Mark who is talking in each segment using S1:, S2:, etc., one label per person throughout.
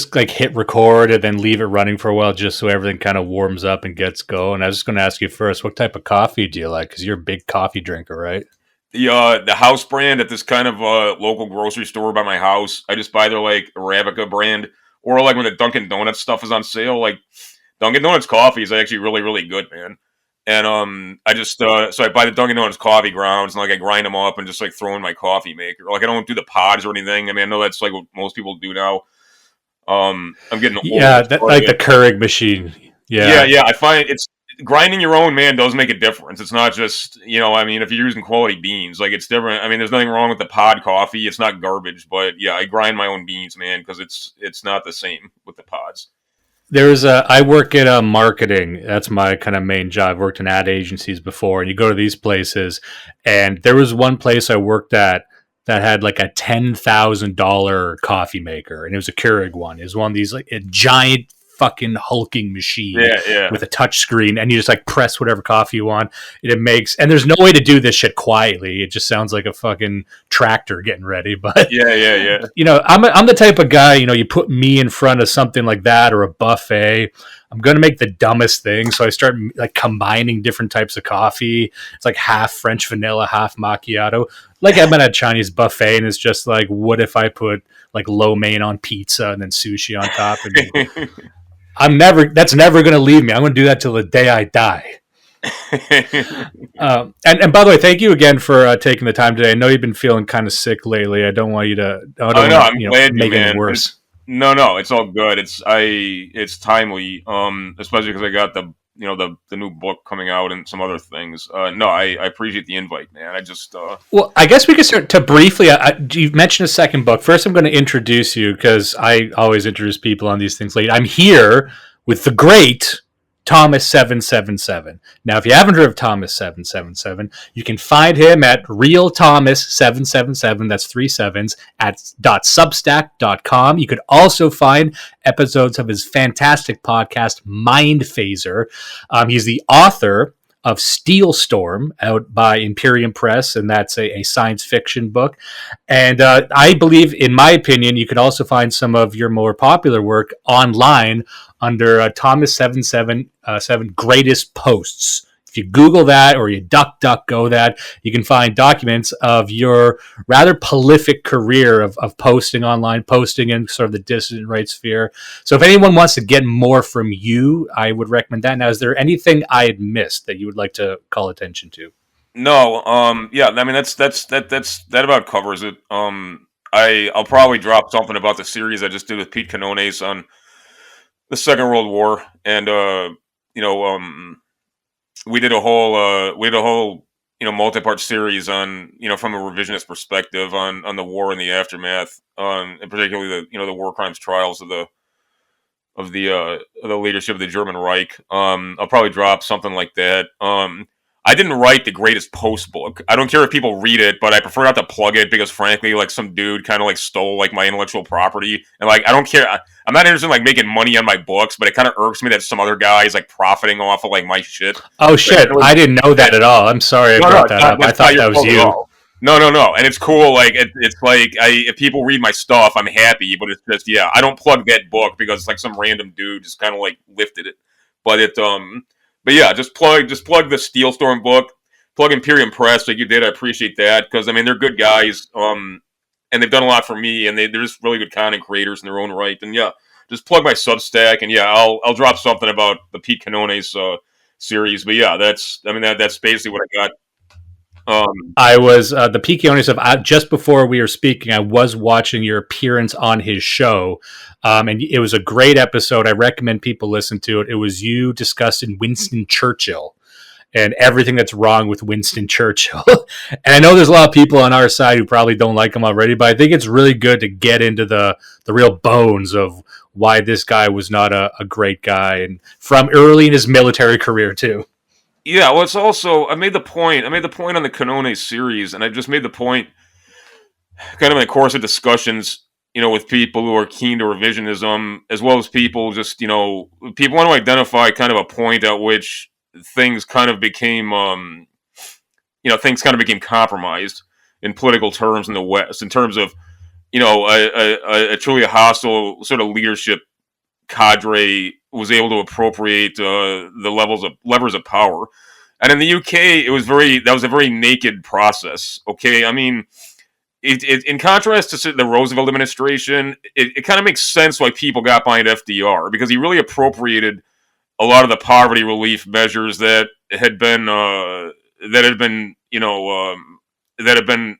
S1: just like hit record and then leave it running for a while just so everything kind of warms up and gets going. I was just going to ask you first, what type of coffee do you like? Because you're a big coffee drinker, right?
S2: The house brand at this kind of local grocery store by my house. I just buy their like Arabica brand, or like when the Dunkin' Donuts stuff is on sale. Like Dunkin' Donuts coffee is actually really really good, man. And I just so I buy the Dunkin' Donuts coffee grounds and like I grind them up and just like throw in my coffee maker. Like I don't do the pods or anything. I mean I know that's like what most people do now. I'm getting
S1: Yeah,
S2: old.
S1: that like the Keurig machine.
S2: Yeah,
S1: Yeah.
S2: yeah. I find it's grinding your own, man, does make a difference. It's not just, I mean, if you're using quality beans, like it's different. I mean, there's nothing wrong with the pod coffee. It's not garbage, but yeah, I grind my own beans, man, because it's not the same with the pods.
S1: I work at marketing. That's my kind of main job. I've worked in ad agencies before, and you go to these places, and there was one place I worked at that had like a $10,000 coffee maker, and it was a Keurig one. It was one of these like a giant fucking hulking machine
S2: Yeah, yeah,
S1: with a touch screen, and you just like press whatever coffee you want. And it makes, and there's no way to do this shit quietly. It just sounds like a fucking tractor getting ready. But
S2: yeah, yeah, yeah.
S1: I'm the type of guy, you put me in front of something like that or a buffet, I'm going to make the dumbest thing. So I start like combining different types of coffee. It's like half French vanilla, half macchiato. Like I'm at a Chinese buffet and it's just like, what if I put like lo mein on pizza and then sushi on top? And that's never going to leave me. I'm going to do that till the day I die. And by the way, thank you again for taking the time today. I know you've been feeling kind of sick lately. I don't want you to.
S2: I'm glad
S1: make
S2: man.
S1: it worse.
S2: No, it's all good. It's timely. Especially because I got the new book coming out and some other things. No, I appreciate the invite, man. I just
S1: Well, I guess we could start to briefly. You've mentioned a second book. First, I'm going to introduce you because I always introduce people on these things late. I'm here with the great Thomas777. Now, if you haven't heard of Thomas777, you can find him at Real Thomas777. That's 3 sevens at .substack.com. You could also find episodes of his fantastic podcast, Mind Phaser. He's the author of Steel Storm, out by Imperium Press, and that's a science fiction book. And I believe, in my opinion, you can also find some of your more popular work online under Thomas777 Greatest Posts. If you Google that or you DuckDuckGo that, you can find documents of your rather prolific career of posting online, posting in sort of the dissident right sphere. So if anyone wants to get more from you, I would recommend that. Now, is there anything I had missed that you would like to call attention to?
S2: No, yeah, I mean that about covers it. I'll probably drop something about the series I just did with Pete Canones on the Second World War, and we did a whole multi-part series on from a revisionist perspective on the war and the aftermath, and particularly the war crimes trials of the leadership of the German Reich. I'll probably drop something like that. I didn't write the Greatest Post book. I don't care if people read it, but I prefer not to plug it because, frankly, like some dude kind of like stole like my intellectual property, and like I don't care. I'm not interested in like making money on my books, but it kind of irks me that some other guy is like profiting off of like my shit.
S1: Oh shit! I didn't know that at all. I'm sorry I brought that up. I thought that was you.
S2: No, and it's cool. Like it's like if people read my stuff, I'm happy. But it's just I don't plug that book because like some random dude just kind of like lifted it. But yeah, just plug the Steel Storm book, plug Imperium Press like you did. I appreciate that because I mean they're good guys, and they've done a lot for me, and they're just really good content creators in their own right. And yeah, just plug my Substack, and yeah, I'll drop something about the Pete Canones series. But yeah, that's basically what I got.
S1: I was the Pete Canones of just before we were speaking. I was watching your appearance on his show, and it was a great episode. I recommend people listen to it. It was you discussing Winston Churchill and everything that's wrong with Winston Churchill. And I know there's a lot of people on our side who probably don't like him already, but I think it's really good to get into the real bones of why this guy was not a great guy, and from early in his military career too.
S2: Yeah, well, it's also I made the point on the Canones series, and I just made the point kind of in the course of discussions, with people who are keen to revisionism, as well as people just, people want to identify kind of a point at which things kind of became, compromised in political terms in the West, in terms of a truly hostile sort of leadership cadre was able to appropriate the levers of power. And in the UK, that was a very naked process. Okay, I mean, in contrast to the Roosevelt administration, it kind of makes sense why people got behind FDR, because he really appropriated a lot of the poverty relief measures that had been that had been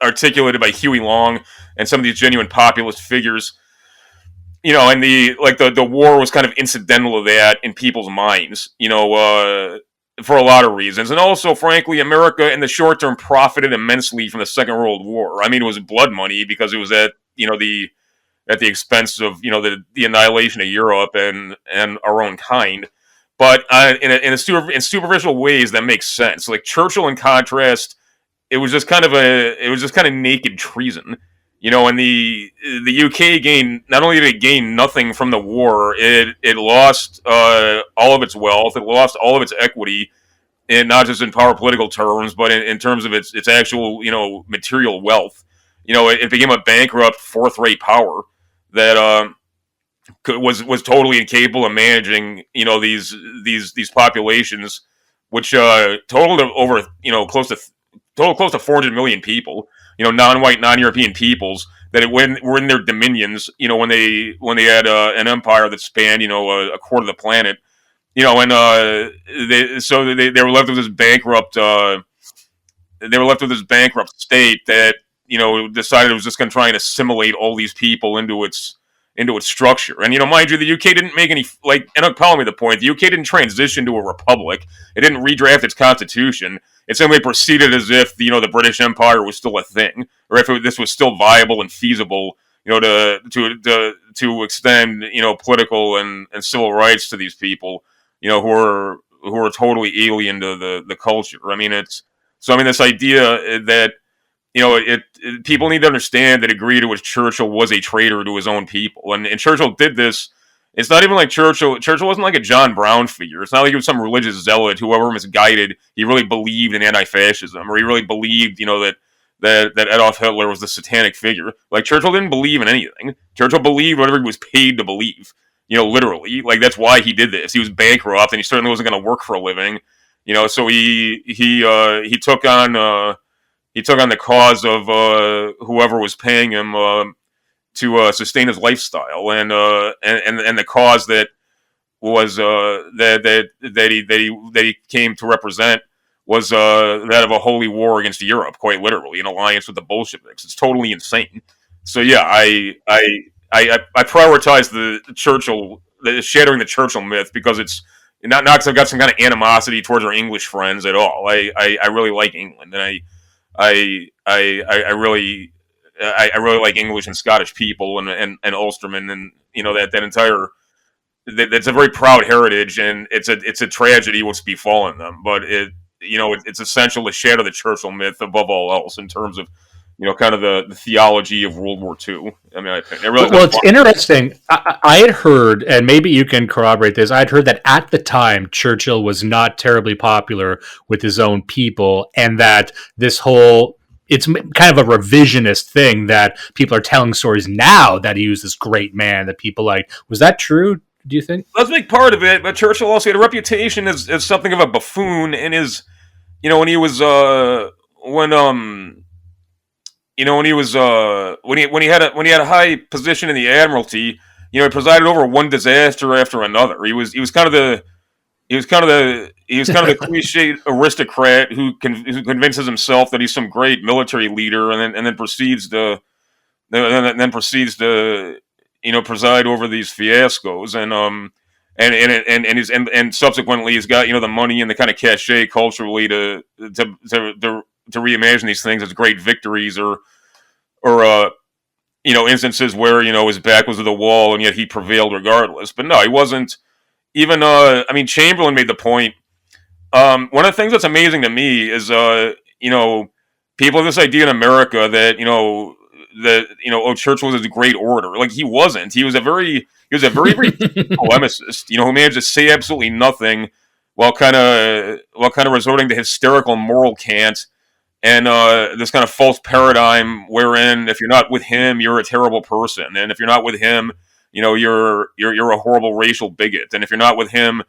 S2: articulated by Huey Long and some of these genuine populist figures. And the war was kind of incidental to that in people's minds. For a lot of reasons, and also, frankly, America in the short term profited immensely from the Second World War. I mean, it was blood money because it was at the expense of the annihilation of Europe and our own kind. But in superficial ways, that makes sense. Like Churchill, in contrast, it was just kind of naked treason. And the UK gained, not only did it gain nothing from the war, it lost all of its wealth, it lost all of its equity, and not just in power political terms, but in terms of its actual material wealth. It became a bankrupt fourth rate power that was totally incapable of managing these populations, which totaled over close to 400 million people. Non-white, non-European peoples that were in their dominions. When they had an empire that spanned a quarter of the planet. And they were left with this bankrupt. They were left with this bankrupt state that decided it was just going to try and assimilate all these people into its structure. And mind you, the UK didn't make any and I'm calling me the point. The UK didn't transition to a republic. It didn't redraft its constitution. It simply proceeded as if the British Empire was still a thing, or if this was still viable and feasible, to extend political and civil rights to these people, who are totally alien to the culture. I mean, this idea that people need to understand that agree to which Churchill was a traitor to his own people, and Churchill did this. It's not even like Churchill wasn't like a John Brown figure. It's not like he was some religious zealot who, however misguided, he really believed in anti-fascism, or he really believed, that Adolf Hitler was the satanic figure. Like, Churchill didn't believe in anything. Churchill believed whatever he was paid to believe. Literally. Like, that's why he did this. He was bankrupt, and he certainly wasn't going to work for a living. So he took on the cause of whoever was paying him to sustain his lifestyle, and the cause that was that he came to represent was that of a holy war against Europe, quite literally, an alliance with the Bolsheviks. It's totally insane. So yeah, I prioritize the shattering the Churchill myth, because it's not because I've got some kind of animosity towards our English friends at all. I really like England, and I really like English and Scottish people and Ulstermen, and that entire that's a very proud heritage, and it's a tragedy what's befallen them. But it's essential to shatter the Churchill myth above all else in terms of kind of the theology of World War II. I mean,
S1: it's interesting. I had heard, and maybe you can corroborate this, I had heard that at the time, Churchill was not terribly popular with his own people, and that it's kind of a revisionist thing that people are telling stories now that he was this great man that people liked. Was that true, do you think?
S2: That's a big part of it, but Churchill also had a reputation as something of a buffoon in his, when he had a high position in the Admiralty, he presided over one disaster after another. He was kind of the cliched aristocrat who convinces himself that he's some great military leader, and then proceeds to preside over these fiascos, and subsequently he's got the money and the kind of cachet culturally to reimagine these things as great victories, or instances where his back was to the wall and yet he prevailed regardless. But no, he wasn't. Even Chamberlain made the point. One of the things that's amazing to me is people have this idea in America that Churchill was a great orator. Like, he wasn't. He was a very polemicist, who managed to say absolutely nothing while kind of resorting to hysterical moral cant and this kind of false paradigm wherein if you're not with him, you're a terrible person, and if you're not with him, you're a horrible racial bigot, and if you're not with him,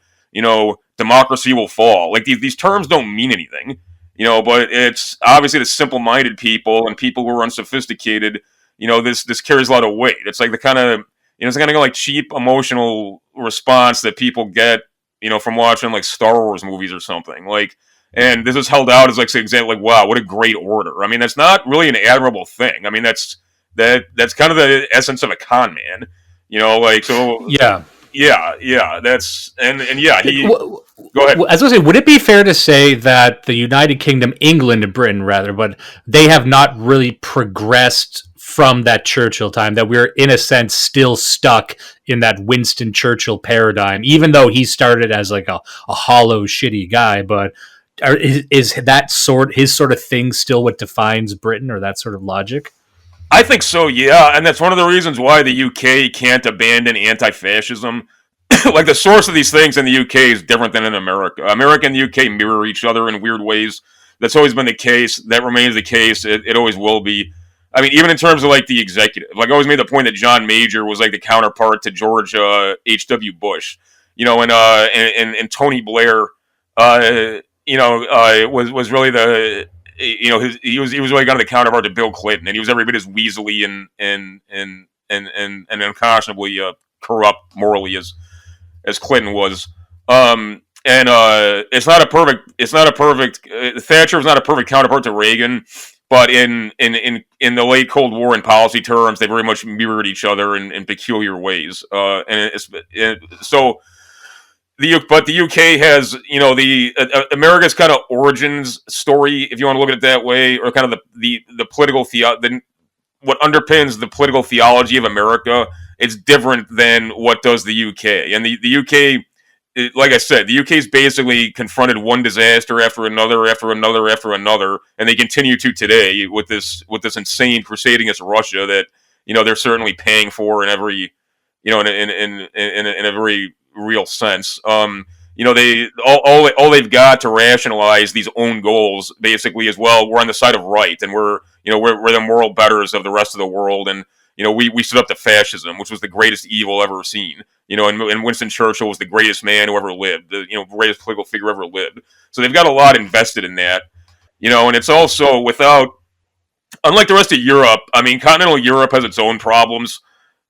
S2: democracy will fall. Like these terms don't mean anything, but it's obviously the simple-minded people and people who are unsophisticated. This carries a lot of weight. It's like the kind of it's kind of like cheap emotional response that people get, from watching like Star Wars movies or something. Like, and this is held out as like an example, like, wow, what a great order. I mean, that's not really an admirable thing. I mean, that's kind of the essence of a con man. Like so.
S1: Yeah.
S2: Yeah. That's and yeah. Go ahead.
S1: As I was saying, would it be fair to say that the United Kingdom, England and Britain, rather, but they have not really progressed from that Churchill time, that we're, in a sense, still stuck in that Winston Churchill paradigm, even though he started as like a hollow, shitty guy, but is that his sort of thing still what defines Britain, or that sort of logic?
S2: I think so, yeah, and that's one of the reasons why the UK can't abandon anti-fascism. Like the source of these things in the UK is different than in America. America and the UK mirror each other in weird ways. That's always been the case. That remains the case. It always will be. I mean, even in terms of like the executive, like I always made the point that John Major was like the counterpart to George H.W. Bush, and Tony Blair, was really the he was really kind of the counterpart to Bill Clinton, and he was every bit as weaselly and unconscionably corrupt morally as Clinton was. And it's not a perfect. Thatcher was not a perfect counterpart to Reagan, but in the late Cold War in policy terms, they very much mirrored each other in peculiar ways. So the UK has, America's kind of origins story, if you want to look at it that way, or kind of the political what underpins the political theology of America. It's different than what does the UK, and the UK. Like I said, the UK's basically confronted one disaster after another, and they continue to today with this insane crusade against Russia that they're certainly paying for in every in a very real sense. They all they've got to rationalize these own goals basically as well. We're on the side of right, and we're the moral betters of the rest of the world, and we stood up to fascism, which was the greatest evil ever seen. And Winston Churchill was the greatest man who ever lived, the greatest political figure ever lived. So they've got a lot invested in that, and it's also unlike the rest of Europe. I mean, continental Europe has its own problems,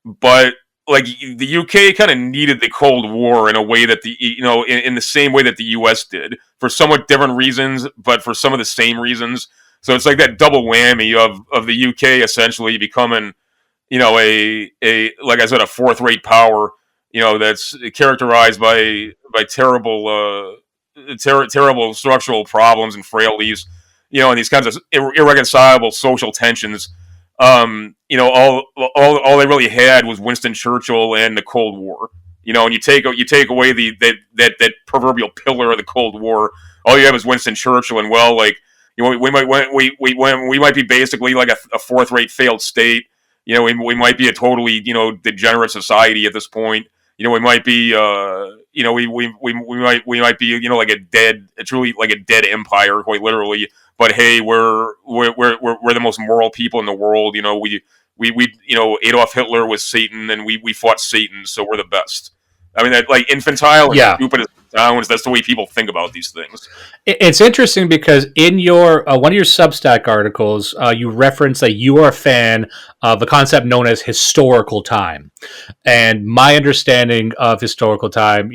S2: but like the UK kind of needed the Cold War in a way that in the same way that the US did, for somewhat different reasons, but for some of the same reasons. So it's like that double whammy of the UK essentially becoming like I said, a fourth-rate power, that's characterized by terrible structural problems and frailties, and these kinds of irreconcilable social tensions. All they really had was Winston Churchill and the Cold War. And you take away that proverbial pillar of the Cold War, all you have is Winston Churchill, and we might be basically like a fourth-rate failed state. We might be a totally, degenerate society at this point. We might be, we might be, truly like a dead empire, quite literally. But hey, we're the most moral people in the world. Adolf Hitler was Satan, and we fought Satan, so we're the best. I mean, that like infantile and stupid as it sounds, that's the way people think about these things.
S1: It's interesting because in your one of your Substack articles, you reference that you are a fan of a concept known as historical time. And my understanding of historical time,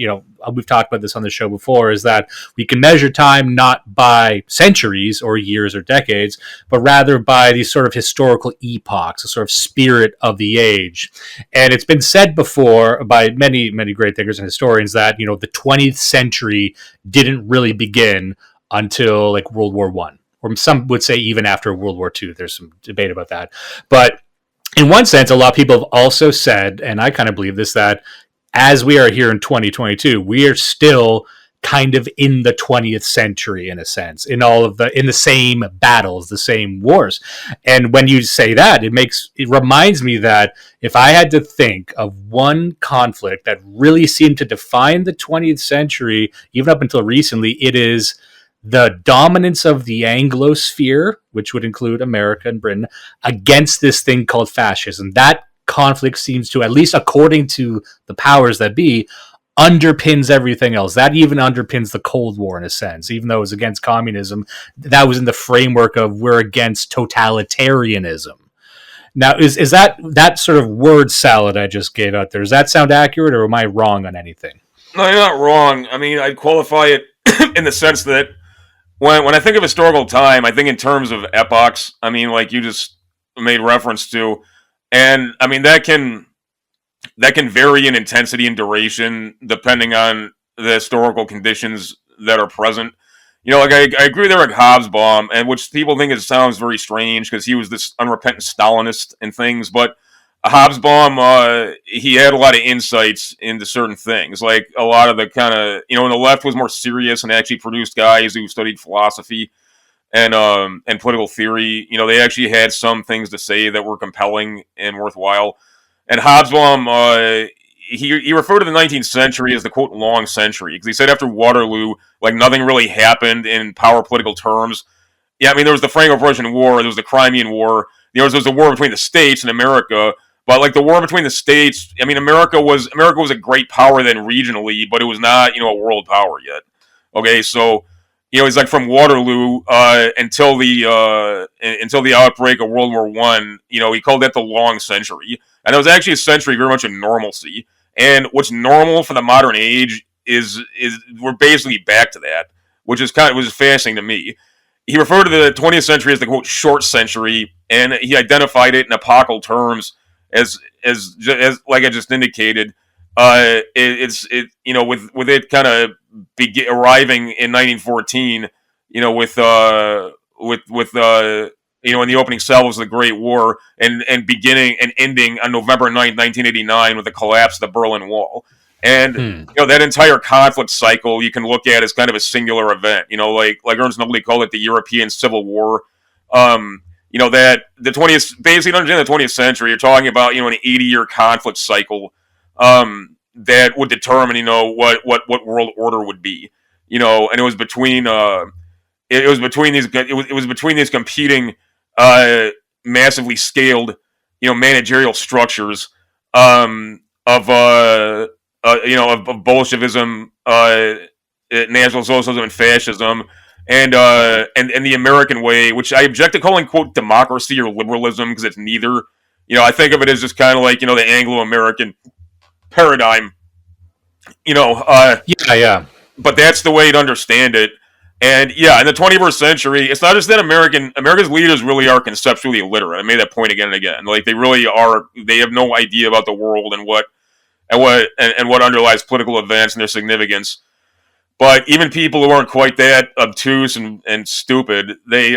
S1: we've talked about this on the show before, is that we can measure time not by centuries or years or decades, but rather by these sort of historical epochs, a sort of spirit of the age. And it's been said before by many, many great thinkers and historians that, the 20th century didn't really begin until like World War I, or some would say even after World War II. There's some debate about that. But in one sense, a lot of people have also said, and I kind of believe this, that as we are here in 2022, we are still kind of in the 20th century in a sense, in the same battles, the same wars. And when you say that, it reminds me that if I had to think of one conflict that really seemed to define the 20th century, even up until recently, it is the dominance of the Anglosphere, which would include America and Britain, against this thing called fascism. That conflict seems to, at least according to the powers that be, underpins everything else. That even underpins the Cold War in a sense, even though it was against communism. That was in the framework of we're against totalitarianism. Now, is that sort of word salad I just gave out there? Does that sound accurate, or am I wrong on anything?
S2: No, you're not wrong. I mean, I'd qualify it in the sense that when I think of historical time, I think in terms of epochs. I mean, like you just made reference to, and I mean that can vary in intensity and duration depending on the historical conditions that are present. You know, like I agree with Eric Hobsbawm, and which people think it sounds very strange because he was this unrepentant Stalinist and things, but Hobsbawm, he had a lot of insights into certain things, like a lot of the kind of, you know, when the left was more serious and actually produced guys who studied philosophy and political theory. You know, they actually had some things to say that were compelling and worthwhile. And Hobsbawm, he referred to the 19th century as the, quote, long century, because he said after Waterloo, like, nothing really happened in power political terms. Yeah, I mean, there was the Franco-Prussian War, there was the Crimean War, there was the war between the states and America, but, like, the war between the states, I mean, America was a great power then regionally, but it was not, you know, a world power yet. Okay, so, you know, it's like from Waterloo until the outbreak of World War I, you know, he called that the long century. And it was actually a century very much of normalcy. And what's normal for the modern age is we're basically back to that, which is was fascinating to me. He referred to the 20th century as the, quote, short century, and he identified it in epochal terms as like I just indicated. It's you know, with it kind of arriving in 1914, you know, with you know, in the opening salvos of the Great War, and beginning and ending on November 9th, 1989, with the collapse of the Berlin Wall. And you know, that entire conflict cycle you can look at as kind of a singular event. You know, like Ernst Nobly called it the European Civil War. You know, that the 20th, basically understand the 20th century, you're talking about, you know, an 80-year conflict cycle that would determine, you know, what world order would be. You know, and it was between these competing massively scaled, you know, managerial structures of Bolshevism, National Socialism, and fascism, and the American way, which I object to calling, quote, democracy or liberalism, because it's neither. You know, I think of it as just kind of like, you know, the Anglo-American paradigm. You know,
S1: Yeah.
S2: But that's the way to understand it. And yeah, in the 21st century, it's not just that America's leaders really are conceptually illiterate. I made that point again and again. Like, they really are. They have no idea about the world and what underlies political events and their significance. But even people who aren't quite that obtuse and stupid, they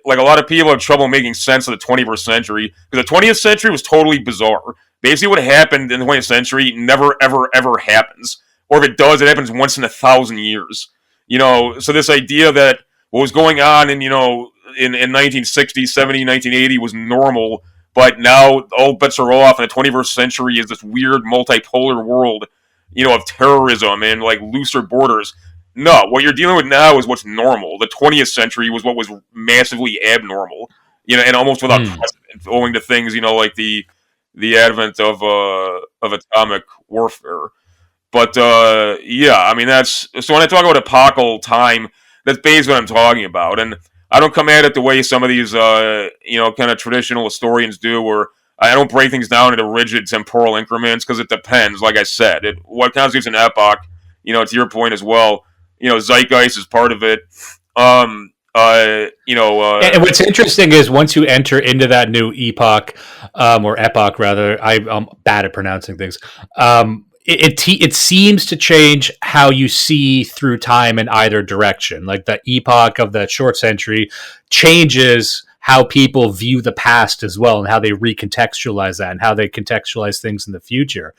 S2: like a lot of people have trouble making sense of the 21st century, because the 20th century was totally bizarre. Basically, what happened in the 20th century never, ever, ever happens. Or if it does, it happens once in 1,000 years. You know, so this idea that what was going on in 1960, 70, 1980 was normal, but now all bets are off, and the 21st century is this weird multipolar world, you know, of terrorism and, like, looser borders. No, what you're dealing with now is what's normal. The 20th century was what was massively abnormal, you know, and almost without precedent, owing to things, you know, like the advent of atomic warfare. But yeah, I mean, that's so when I talk about epochal time, that's basically what I'm talking about, and I don't come at it the way some of these you know, kind of traditional historians do, where I don't break things down into rigid temporal increments, because it depends. Like I said, what constitutes an epoch, you know, to your point as well. You know, zeitgeist is part of it. You know,
S1: and what's interesting is once you enter into that new epoch, or epoch rather, I'm bad at pronouncing things. It seems to change how you see through time in either direction. Like the epoch of the short century changes how people view the past as well, and how they recontextualize that, and how they contextualize things in the future.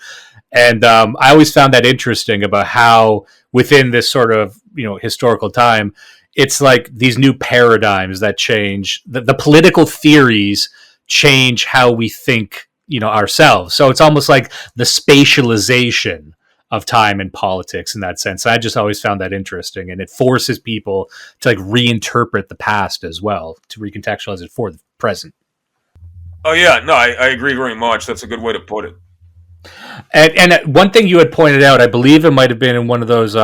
S1: And I always found that interesting about how within this sort of, you know, historical time, it's like these new paradigms that change. The political theories change how we think, you know, ourselves. So it's almost like the spatialization time and politics in that sense. I just always found that interesting, and it forces people to like reinterpret the past as well, to recontextualize it for the present.
S2: Oh yeah, no, I agree very much. That's a good way to put it.
S1: And one thing you had pointed out, I believe it might have been in one of those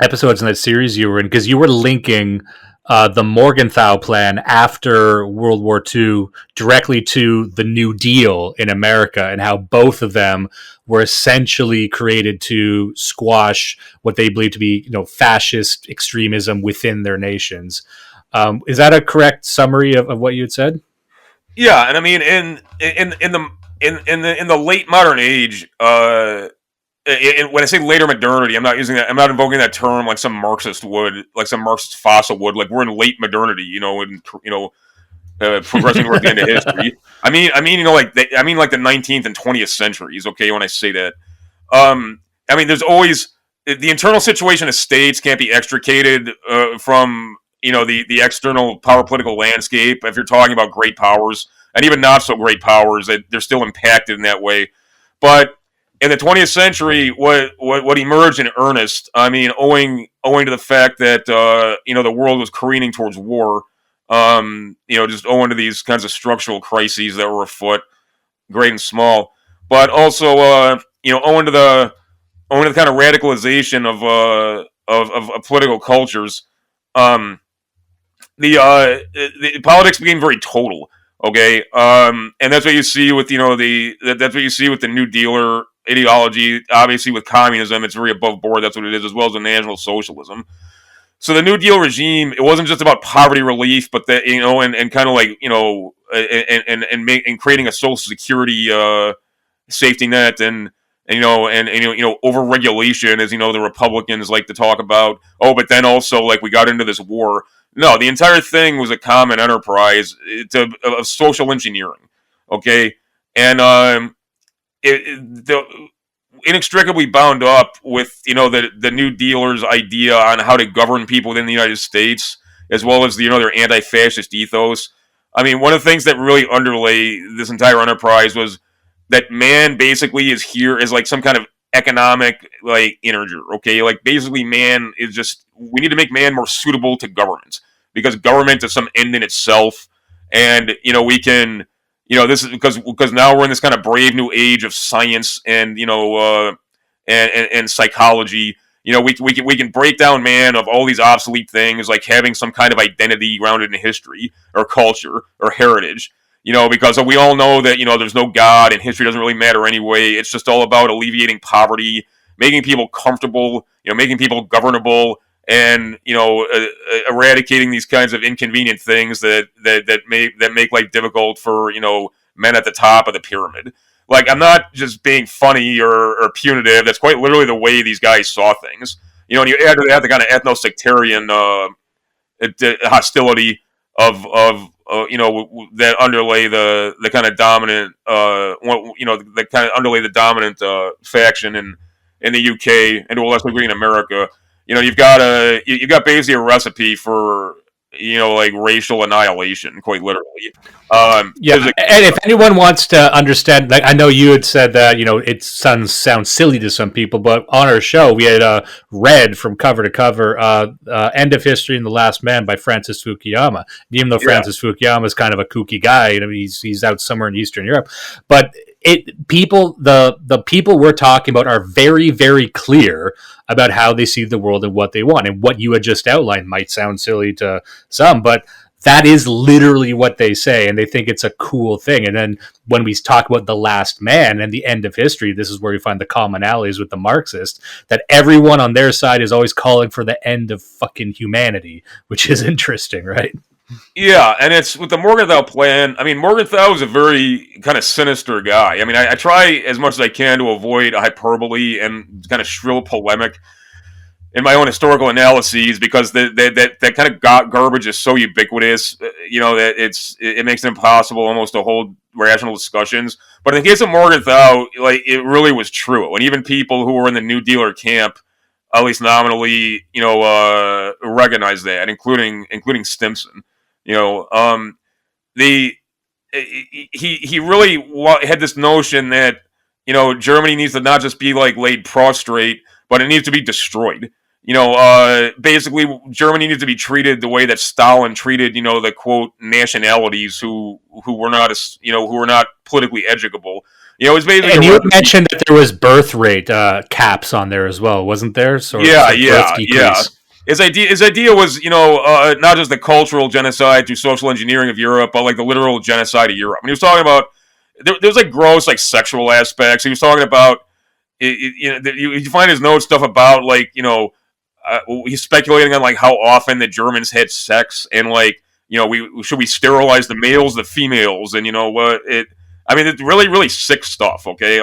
S1: episodes in that series you were in, because you were linking the Morgenthau plan after World War II directly to the New Deal in America, and how both of them were essentially created to squash what they believe to be, fascist extremism within their nations. Is that a correct summary of what you had said?
S2: Yeah, and I mean, in the late modern age, when I say later modernity, I'm not using that. I'm not invoking that term like some Marxist would, like some Marxist fossil would. Like we're in late modernity, and progressing towards the end of history. I mean, like the 19th and 20th centuries. Okay, when I say that, I mean, there's always the internal situation of states can't be extricated from the external power political landscape. If you're talking about great powers and even not so great powers, that they're still impacted in that way. But in the 20th century, what emerged in earnest, I mean, owing to the fact that the world was careening towards war, just owing to these kinds of structural crises that were afoot, great and small, but also owing to the kind of radicalization of political cultures, the politics became very total. Okay, and that's what you see with that's what you see with the New Dealer ideology. Obviously, with communism, it's very above board. That's what it is, as well as the National Socialism. So the New Deal regime, it wasn't just about poverty relief, but that and kind of like and creating a social security safety net and over regulation, as the Republicans like to talk about. Oh, but then also like we got into this war. No, the entire thing was a common enterprise of social engineering. Okay, and inextricably bound up with the New Dealers' idea on how to govern people within the United States, as well as their anti-fascist ethos. I mean, one of the things that really underlay this entire enterprise was that man basically is here as like some kind of economic like integer. Okay, like basically man is just, we need to make man more suitable to government, because government is some end in itself, and we can this is because now we're in this kind of brave new age of science and and psychology. We can break down man of all these obsolete things, like having some kind of identity grounded in history or culture or heritage. Because we all know that there's no God and history doesn't really matter anyway. It's just all about alleviating poverty, making people comfortable, making people governable, and eradicating these kinds of inconvenient things that make life difficult for men at the top of the pyramid. Like, I'm not just being funny or punitive. That's quite literally the way these guys saw things. And you add to that the kind of ethno-sectarian hostility of that underlay the kind of dominant that kind of underlay the dominant faction in the UK, and to a lesser degree in America. You've got basically a recipe for like racial annihilation, quite literally.
S1: Yeah, and if anyone wants to understand, like I know you had said that it sounds silly to some people, but on our show we had read from cover to cover "End of History and the Last Man" by Francis Fukuyama. Even though Francis Fukuyama is kind of a kooky guy, he's out somewhere in Eastern Europe, but the people we're talking about are very, very clear about how they see the world and what they want. And what you had just outlined might sound silly to some, but that is literally what they say, and they think it's a cool thing. And then when we talk about The Last Man and the end of history, this is where we find the commonalities with the Marxists, that everyone on their side is always calling for the end of fucking humanity, which is interesting, right?
S2: Yeah, and it's with the Morgenthau plan. I mean, Morgenthau is a very kind of sinister guy. I mean, I try as much as I can to avoid hyperbole and kind of shrill polemic in my own historical analyses, because that kind of garbage is so ubiquitous, that it makes it impossible almost to hold rational discussions. But in the case of Morgenthau, like, it really was true, and even people who were in the New Dealer camp, at least nominally, recognize that, including Stimson. The he really had this notion that Germany needs to not just be like laid prostrate, but it needs to be destroyed. Basically, Germany needs to be treated the way that Stalin treated, the quote nationalities who were not, who were not politically educable. It's basically
S1: And you mentioned that there was birth rate caps on there as well, wasn't there? Birth
S2: yeah.
S1: decrease.
S2: His idea was, not just the cultural genocide through social engineering of Europe, but like the literal genocide of Europe. And he was talking about there's like gross like sexual aspects. He was talking about you find his notes stuff about like he's speculating on like how often the Germans had sex and like we should we sterilize the males, the females, and what it. I mean, it's really really sick stuff. Okay,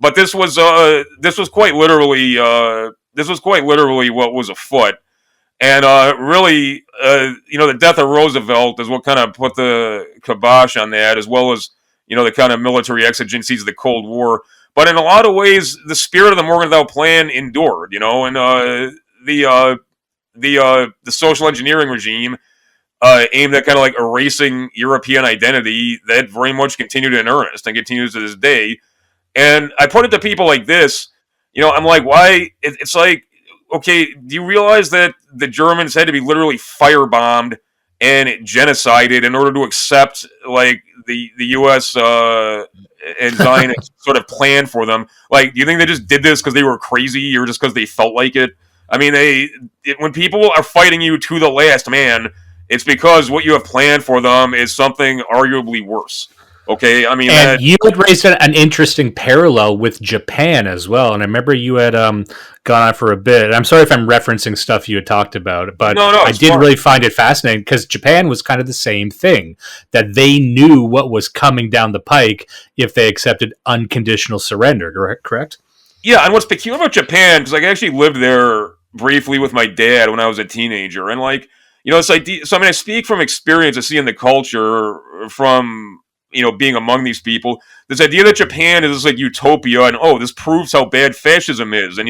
S2: but this was quite literally what was afoot. And really, the death of Roosevelt is what kind of put the kibosh on that, as well as the kind of military exigencies of the Cold War. But in a lot of ways, the spirit of the Morgenthau Plan endured, and the social engineering regime aimed at kind of like erasing European identity that very much continued in earnest and continues to this day. And I put it to people like this, I'm like, why? It's like, okay, do you realize that the Germans had to be literally firebombed and genocided in order to accept like the U.S. And Zionist sort of plan for them? Like, do you think they just did this because they were crazy or just because they felt like it? I mean, when people are fighting you to the last man, it's because what you have planned for them is something arguably worse. Okay, I mean,
S1: and you had raised an interesting parallel with Japan as well, and I remember you had gone on for a bit. And I'm sorry if I'm referencing stuff you had talked about, but
S2: no,
S1: I did really find it fascinating because Japan was kind of the same thing, that they knew what was coming down the pike if they accepted unconditional surrender. Correct?
S2: Yeah, and what's peculiar about Japan, because I actually lived there briefly with my dad when I was a teenager, and like this idea. So I mean, I speak from experience of seeing the culture from being among these people. This idea that Japan is like utopia, and this proves how bad fascism is, and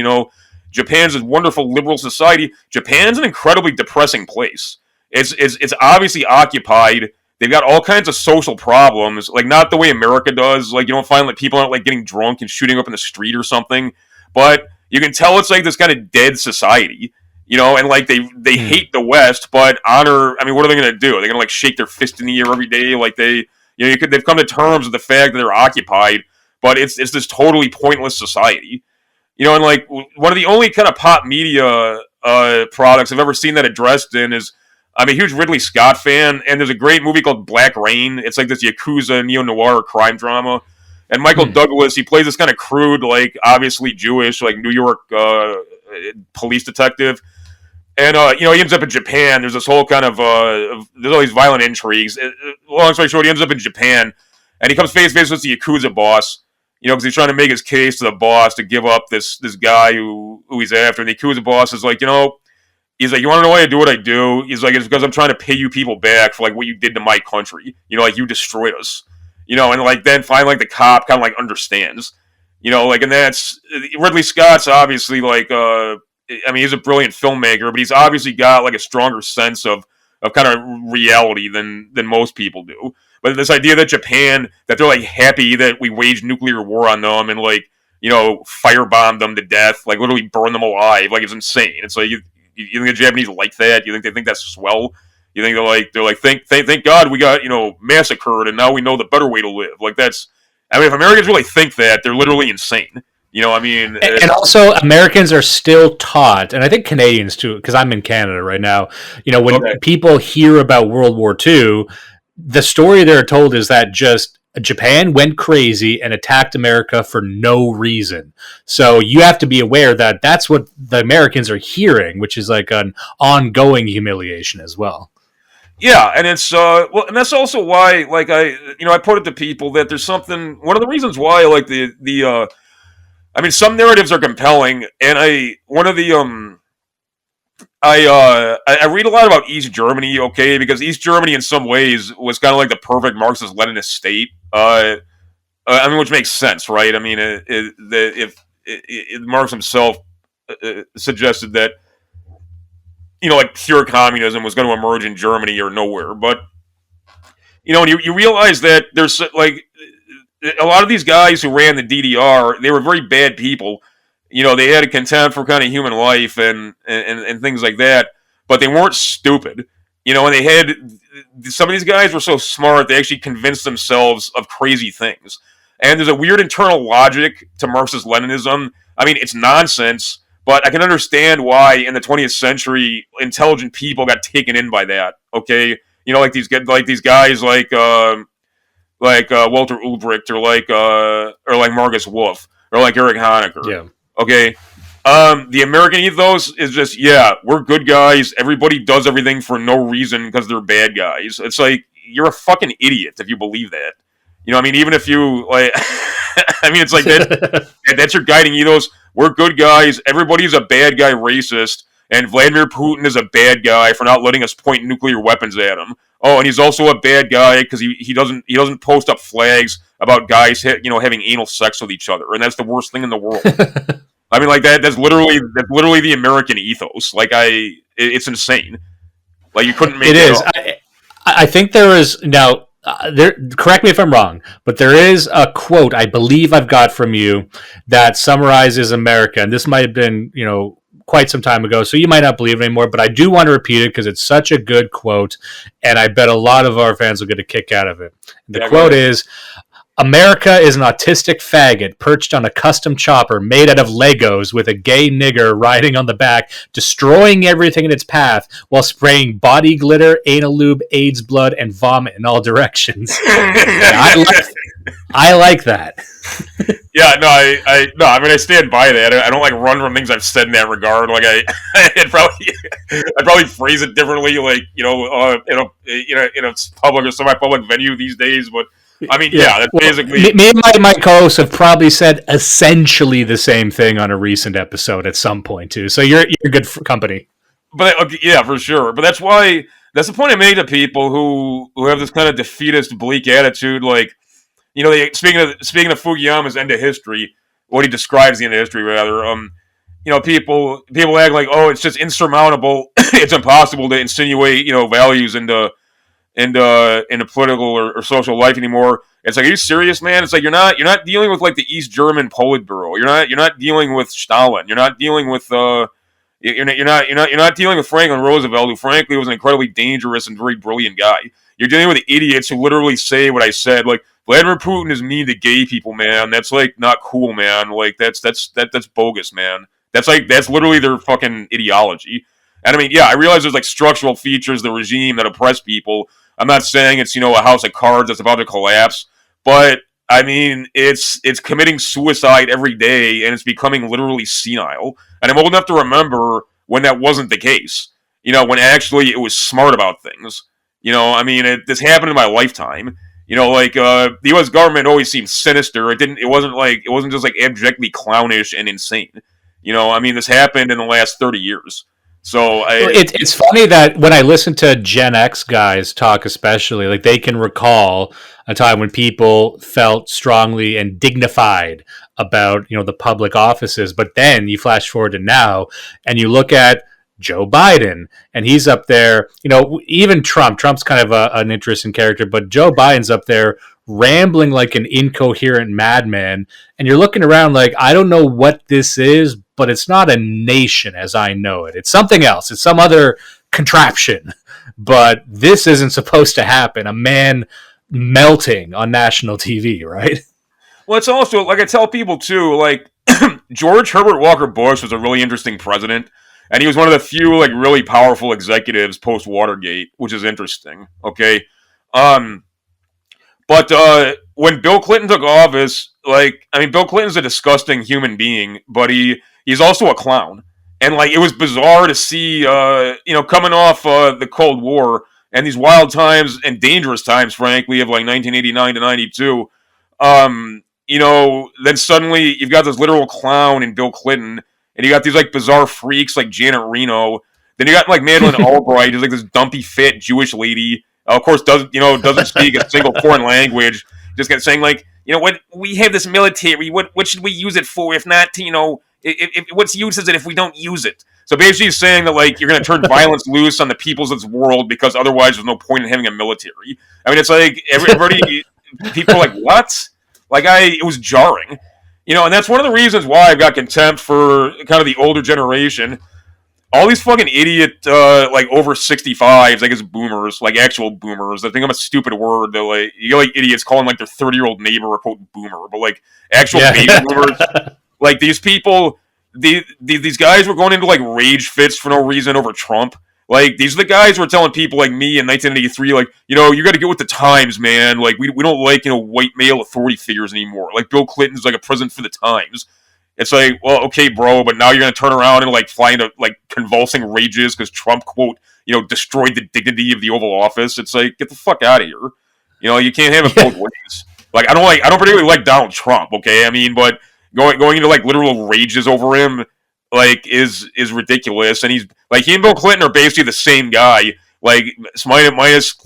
S2: Japan's this wonderful liberal society. Japan's an incredibly depressing place. It's obviously occupied. They've got all kinds of social problems, like not the way America does. Like you don't find like people aren't like getting drunk and shooting up in the street or something, but you can tell it's like this kind of dead society. And like they hate the West, but honor. I mean, what are they going to do? They're going to like shake their fist in the air every day, like they've come to terms with the fact that they're occupied, but it's this totally pointless society. And like one of the only kind of pop media products I've ever seen that addressed in is, I'm a huge Ridley Scott fan, and there's a great movie called Black Rain. It's like this Yakuza neo-noir crime drama. And Michael Douglas, he plays this kind of crude, like obviously Jewish, like New York police detective. And, he ends up in Japan. There's this whole kind of, there's all these violent intrigues. Long story short, he ends up in Japan, and he comes face to face with the Yakuza boss, because he's trying to make his case to the boss to give up this guy who he's after. And the Yakuza boss is like, he's like, you want to know why I do what I do? He's like, it's because I'm trying to pay you people back for, like, what you did to my country. Like, you destroyed us. And, like, then finally, like, the cop kind of, like, understands. And that's, Ridley Scott's obviously, like, he's a brilliant filmmaker, but he's obviously got like a stronger sense of kind of reality than most people do. But this idea that Japan, that they're like happy that we waged nuclear war on them and like firebombed them to death, like literally burn them alive, like it's insane. It's like you think the Japanese like that? You think they think that's swell? You think they're like thank God we got massacred and now we know the better way to live? Like that's, I mean, if Americans really think that, they're literally insane.
S1: And also Americans are still taught, and I think Canadians too, because I'm in Canada right now. When people hear about World War II, the story they're told is that just Japan went crazy and attacked America for no reason. So you have to be aware that that's what the Americans are hearing, which is like an ongoing humiliation as well.
S2: Yeah, and it's and that's also why, like I put it to people that there's something. One of the reasons why, like the I mean, some narratives are compelling, and I read a lot about East Germany, okay, because East Germany in some ways was kind of like the perfect Marxist-Leninist state. Which makes sense, right? I mean, if Marx himself suggested that like pure communism was going to emerge in Germany or nowhere, but and you realize that there's like a lot of these guys who ran the DDR, they were very bad people. You know, they had a contempt for kind of human life and things like that, but they weren't stupid. You know, and they had some of these guys were so smart they actually convinced themselves of crazy things. And there's a weird internal logic to Marxist Leninism. I mean, it's nonsense, but I can understand why in the 20th century intelligent people got taken in by that. Okay, you know, like these guys like Walter Ulbricht or like Marcus Wolf or like Erich Honecker.
S1: Yeah.
S2: Okay. The American ethos is just, yeah, we're good guys. Everybody does everything for no reason because they're bad guys. It's like, you're a fucking idiot if you believe that. You know, I mean, even if you, like, I mean, it's like that's your guiding ethos. We're good guys. Everybody's a bad guy racist. And Vladimir Putin is a bad guy for not letting us point nuclear weapons at him. Oh, and he's also a bad guy because he doesn't post up flags about guys having anal sex with each other, and that's the worst thing in the world. I mean, like that's literally the American ethos. Like it's insane. Like you couldn't make it
S1: is.
S2: up.
S1: I think there is now. There, correct me if I'm wrong, but there is a quote I believe I've got from you that summarizes America, and this might have been quite some time ago, so you might not believe it anymore, but I do want to repeat it because it's such a good quote, and I bet a lot of our fans will get a kick out of it. The quote is, America is an autistic faggot perched on a custom chopper made out of Legos with a gay nigger riding on the back, destroying everything in its path while spraying body glitter, anal lube, AIDS blood, and vomit in all directions. I like that.
S2: Yeah, no, I mean, I stand by that. I don't like run from things I've said in that regard. Like I'd probably phrase it differently, like in a public or semi-public venue these days. But I mean, yeah, that's basically.
S1: Me and my co-hosts have probably said essentially the same thing on a recent episode at some point too. So you're good for company.
S2: But okay, yeah, for sure. But that's the point I made to people who have this kind of defeatist, bleak attitude, like. You know, speaking of Fukuyama's end of history, what he describes the end of history, rather, people act like, oh, it's just insurmountable, it's impossible to insinuate, values into political or social life anymore. It's like, are you serious, man? It's like you're not dealing with like the East German Politburo. You're not dealing with Stalin. You're not dealing with you're not dealing with Franklin Roosevelt, who frankly was an incredibly dangerous and very brilliant guy. You're dealing with idiots who literally say what I said, like. Vladimir Putin is mean to gay people, man. That's like not cool, man. Like that's bogus, man. That's literally their fucking ideology. And I mean, yeah, I realize there's like structural features of the regime that oppress people. I'm not saying it's a house of cards that's about to collapse, but I mean it's committing suicide every day and it's becoming literally senile. And I'm old enough to remember when that wasn't the case. When actually it was smart about things. I mean, this happened in my lifetime. The U.S. government always seemed sinister. It wasn't just like abjectly clownish and insane. I mean, this happened in the last 30 years. So
S1: it's funny that when I listen to Gen X guys talk, especially, like they can recall a time when people felt strongly and dignified about the public offices, but then you flash forward to now and you look at Joe Biden, and he's up there, even Trump's kind of an interesting character, but Joe Biden's up there rambling like an incoherent madman, and you're looking around like, I don't know what this is, but it's not a nation as I know it. It's something else. It's some other contraption, but this isn't supposed to happen. A man melting on national TV, right?
S2: Well, it's also, like I tell people too, like, George Herbert Walker Bush was a really interesting president. And he was one of the few, like, really powerful executives post-Watergate, which is interesting, okay? But when Bill Clinton took office, Bill Clinton's a disgusting human being, but he's also a clown. And, like, it was bizarre to see, coming off the Cold War and these wild times and dangerous times, frankly, of, like, 1989 to 92, then suddenly you've got this literal clown in Bill Clinton. And you got these like bizarre freaks like Janet Reno. Then you got like Madeleine Albright, who's like this dumpy, fat Jewish lady. Of course, doesn't speak a single foreign language. Just kept saying like, what we have this military. What should we use it for? If not, if what's use is it if we don't use it? So basically, he's saying that like you're going to turn violence loose on the peoples of this world because otherwise there's no point in having a military. I mean, it's like everybody, people are like, what? Like it was jarring, and that's one of the reasons why I've got contempt for kind of the older generation. All these fucking idiot, like over 65s, I guess boomers, like actual boomers. I think I'm a stupid word. They're like, you get like idiots calling like their 30-year-old neighbor a quote boomer, but like actual baby boomers, like these people, these guys were going into like rage fits for no reason over Trump. Like these are the guys who are telling people like me in 1983, like you got to get with the times, man. Like we don't like white male authority figures anymore. Like Bill Clinton's like a president for the times. It's like, well, okay, bro, but now you're going to turn around and like fly into like convulsing rages because Trump, quote, destroyed the dignity of the Oval Office. It's like, get the fuck out of here. You can't have it both ways. Like, I don't particularly like Donald Trump, okay? I mean, but going into like literal rages over him, like, is ridiculous. And he and Bill Clinton are basically the same guy. Like, minus,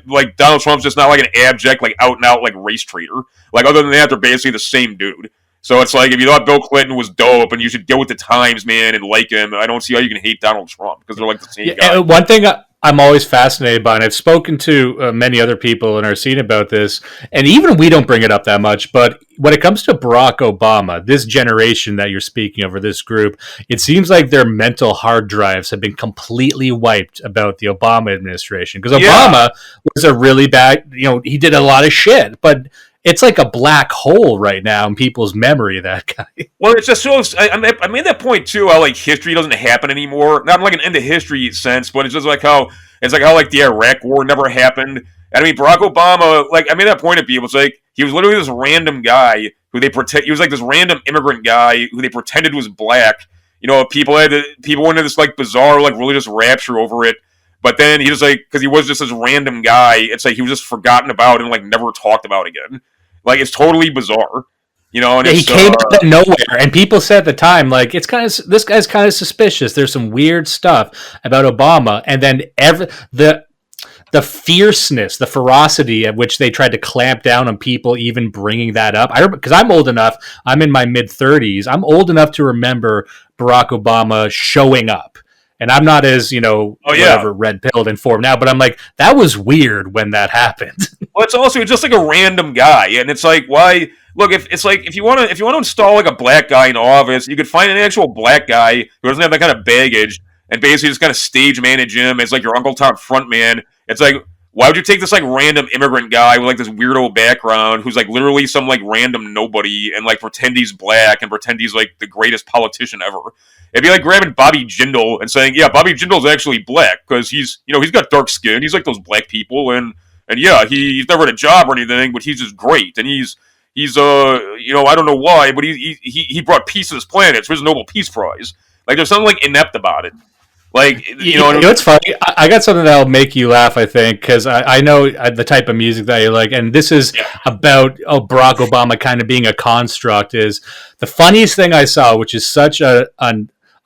S2: like, Donald Trump's just not like an abject, like, out and out, like, race traitor. Like, other than that, they're basically the same dude. So it's like, if you thought Bill Clinton was dope and you should go with the times, man, and like him, I don't see how you can hate Donald Trump because they're like the same guy.
S1: One thing I'm always fascinated by, and I've spoken to many other people in our scene about this, and even we don't bring it up that much, but when it comes to Barack Obama, this generation that you're speaking of, or this group, it seems like their mental hard drives have been completely wiped about the Obama administration. Because Obama was a really bad, he did a lot of shit, but it's like a black hole right now in people's memory of that guy.
S2: Well, it's just so I made that point too. How like history doesn't happen anymore. Not in like an end of history sense, but it's just like how the Iraq War never happened. And I mean, Barack Obama, like I made that point to people. It's like he was literally this random guy who they pretend he was like this random immigrant guy who they pretended was black. People went into this like bizarre like religious rapture over it. But then he just like because he was just this random guy. It's like he was just forgotten about and like never talked about again. Like it's totally bizarre, And
S1: he came out of nowhere, and people said at the time, like, this guy's kind of suspicious. There's some weird stuff about Obama, and then the fierceness, the ferocity at which they tried to clamp down on people even bringing that up. Because I'm old enough. I'm in my mid-30s. I'm old enough to remember Barack Obama showing up. And I'm not as, whatever, red-pilled informed now, but I'm like, that was weird when that happened.
S2: Well, it's also just like a random guy, and it's like, why? Look, if you want to install like a black guy in office, you could find an actual black guy who doesn't have that kind of baggage, and basically just kind of stage manage him as like your Uncle Tom front man. It's like, why would you take this like random immigrant guy with like this weirdo background who's like literally some like random nobody and like pretend he's black and pretend he's like the greatest politician ever? It'd be like grabbing Bobby Jindal and saying, yeah, Bobby Jindal's actually black because he's got dark skin. He's like those black people, and yeah, he's never had a job or anything, but he's just great, and he's I don't know why, but he brought peace to this planet. It's his Nobel Peace Prize. Like there's something like inept about it. Like
S1: it's funny. I got something that'll make you laugh. I think because I know the type of music that you like, and this is about Barack Obama kind of being a construct. Is the funniest thing I saw, which is such a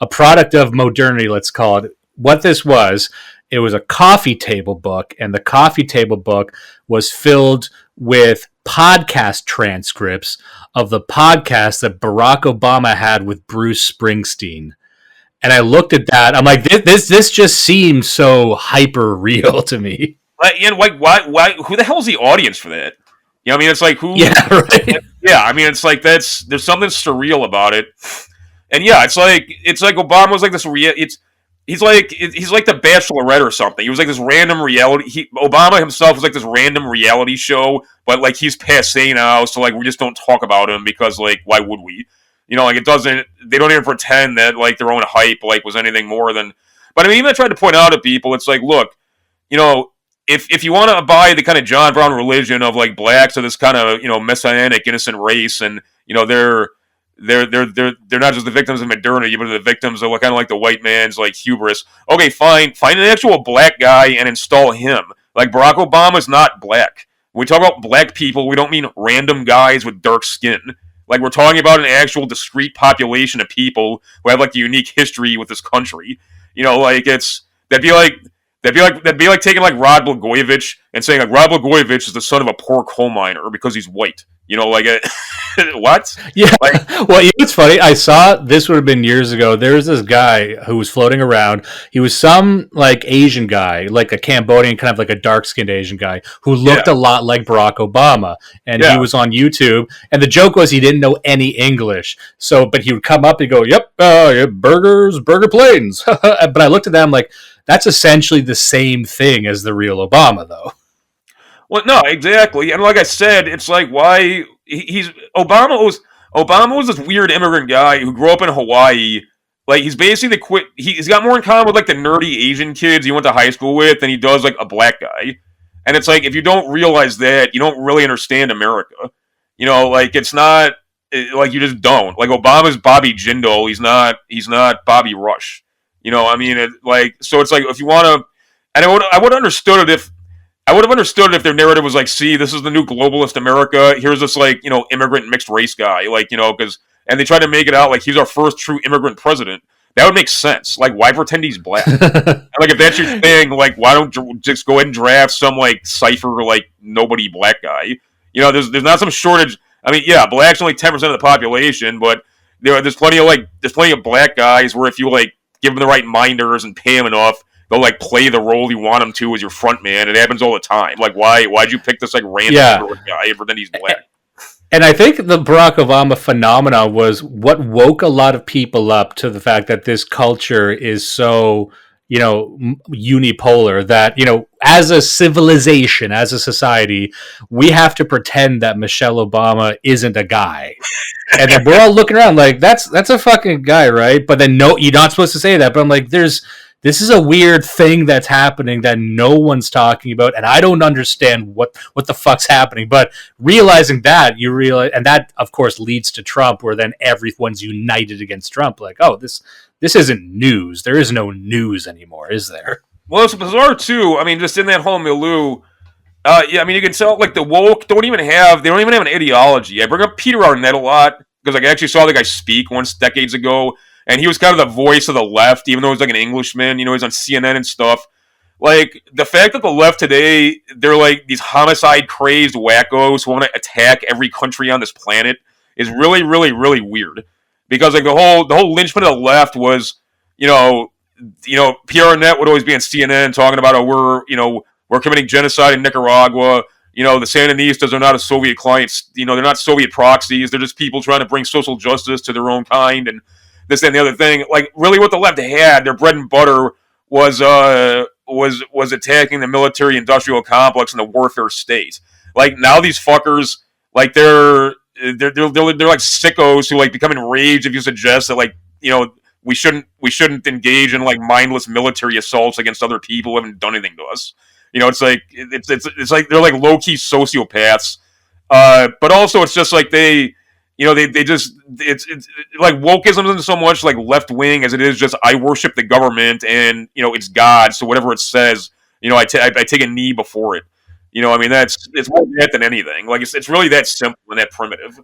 S1: product of modernity. Let's call it. What this was. It was a coffee table book, and the coffee table book was filled with podcast transcripts of the podcast that Barack Obama had with Bruce Springsteen. And I looked at that. I'm like, this just seems so hyper real to me.
S2: And why? Who the hell is the audience for that? I mean, it's like who?
S1: Yeah, right.
S2: Yeah, I mean, it's like there's something surreal about it. And yeah, it's like Obama was like this He's like the Bachelorette or something. He was like this random reality. Obama himself was like this random reality show, but like he's passé now, so like we just don't talk about him because like why would we? Like it doesn't. They don't even pretend that like their own hype like was anything more than. But I mean, even I tried to point out to people, it's like, look, if you want to buy the kind of John Brown religion of like blacks are this kind of messianic innocent race, and they're not just the victims of modernity, but the victims of what kind of like the white man's like hubris. Okay, fine. Find an actual black guy and install him. Like Barack Obama's not black. When we talk about black people, we don't mean random guys with dark skin. Like we're talking about an actual discrete population of people who have like a unique history with this country. Like that'd be like That'd be like taking like Rod Blagojevich and saying like Rod Blagojevich is the son of a poor coal miner because he's white. Like what?
S1: Yeah.
S2: Like
S1: Well, it's funny. I saw this would have been years ago. There was this guy who was floating around. He was some like Asian guy, like a Cambodian, kind of like a dark skinned Asian guy who looked
S2: yeah,
S1: a lot like Barack Obama. And he
S2: yeah.
S1: was on YouTube. And the joke was he didn't know any English. So, but he would come up and go, "Yep, yeah, burgers, burger planes." But I looked at them like, that's essentially the same thing as the real Obama, though.
S2: Well, no, exactly. And like I said, it's like why he's Obama was this weird immigrant guy who grew up in Hawaii. Like he's basically he's got more in common with like the nerdy Asian kids he went to high school with than he does like a black guy. And it's like if you don't realize that, you don't really understand America. Like it's not like you just don't. Like Obama's Bobby Jindal, he's not Bobby Rush. I mean, like so it's like if you want to, and I would understood it if I would have understood it if their narrative was like, see, this is the new globalist America. Here's this like, immigrant mixed race guy, like, because and they tried to make it out like he's our first true immigrant president. That would make sense. Like, why pretend he's black? And, like, if that's your thing, like, why don't you just go ahead and draft some like cipher like nobody black guy? There's not some shortage. I mean, yeah, black's only 10% of the population, but there's plenty of black guys where if you like give them the right minders and pay them enough, they'll like play the role you want them to as your front man. It happens all the time. Like, why'd you pick this like random guy and pretend he's black?
S1: And I think the Barack Obama phenomenon was what woke a lot of people up to the fact that this culture is so, unipolar that, as a civilization, as a society, we have to pretend that Michelle Obama isn't a guy. And then we're all looking around like, that's a fucking guy, right? But then, no, you're not supposed to say that. But I'm like, this is a weird thing that's happening that no one's talking about, and I don't understand what the fuck's happening. But realizing that, you realize, and that of course leads to Trump, where then everyone's united against Trump. Like, oh, this isn't news. There is no news anymore, is there?
S2: Well, it's bizarre too. I mean, just in that whole milieu. Yeah, I mean, you can tell like the woke they don't even have an ideology. I bring up Peter Arnett a lot because I actually saw the guy speak once decades ago. And he was kind of the voice of the left, even though he was like an Englishman. He's on CNN and stuff. Like, the fact that the left today, they're like these homicide-crazed wackos who want to attack every country on this planet is really, really, really weird. Because, like, the whole linchpin of the left was, Pierre Arnett would always be on CNN talking about, oh, we're committing genocide in Nicaragua. The Sandinistas are not a Soviet clients. They're not Soviet proxies. They're just people trying to bring social justice to their own kind and this and the other thing. Like, really what the left had, their bread and butter was attacking the military-industrial complex and the warfare state. Like, now these fuckers, like, they're like sickos who, like, become enraged if you suggest that, like, we shouldn't engage in, like, mindless military assaults against other people who haven't done anything to us. It's like, it's like they're, like, low-key sociopaths. But also it's just, like, they just it's like wokeism isn't so much like left wing as it is just I worship the government and it's God, so whatever it says, I take a knee before it. I mean it's more that than anything. Like it's really that simple and that primitive.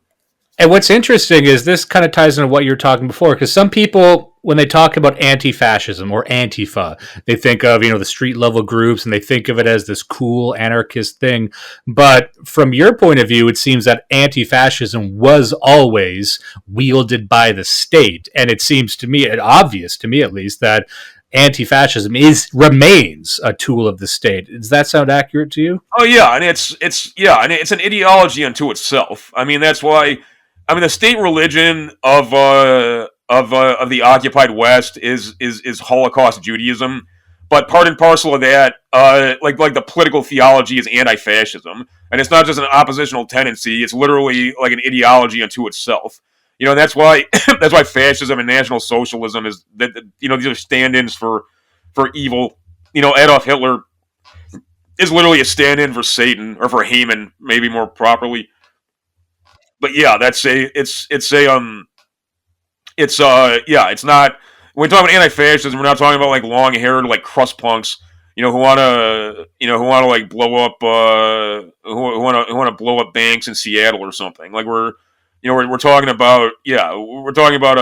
S1: And what's interesting is this kind of ties into what you were talking before, because some people, when they talk about anti-fascism or Antifa, they think of, the street level groups and they think of it as this cool anarchist thing. But from your point of view, it seems that anti-fascism was always wielded by the state. And it seems to me, obvious to me at least, that anti-fascism remains a tool of the state. Does that sound accurate to you?
S2: Oh yeah, and it's an ideology unto itself. I mean that's why. I mean, the state religion of the occupied West is Holocaust Judaism, but part and parcel of that, like the political theology is anti-fascism, and it's not just an oppositional tendency; it's literally like an ideology unto itself. That's why that's why fascism and National Socialism is that. These are stand-ins for evil. Adolf Hitler is literally a stand-in for Satan or for Haman, maybe more properly. But yeah, it's not when we talk about anti-fascism, we're not talking about like long-haired like crust punks, who wanna like blow up who wanna blow up banks in Seattle or something. Like we're talking about we're talking about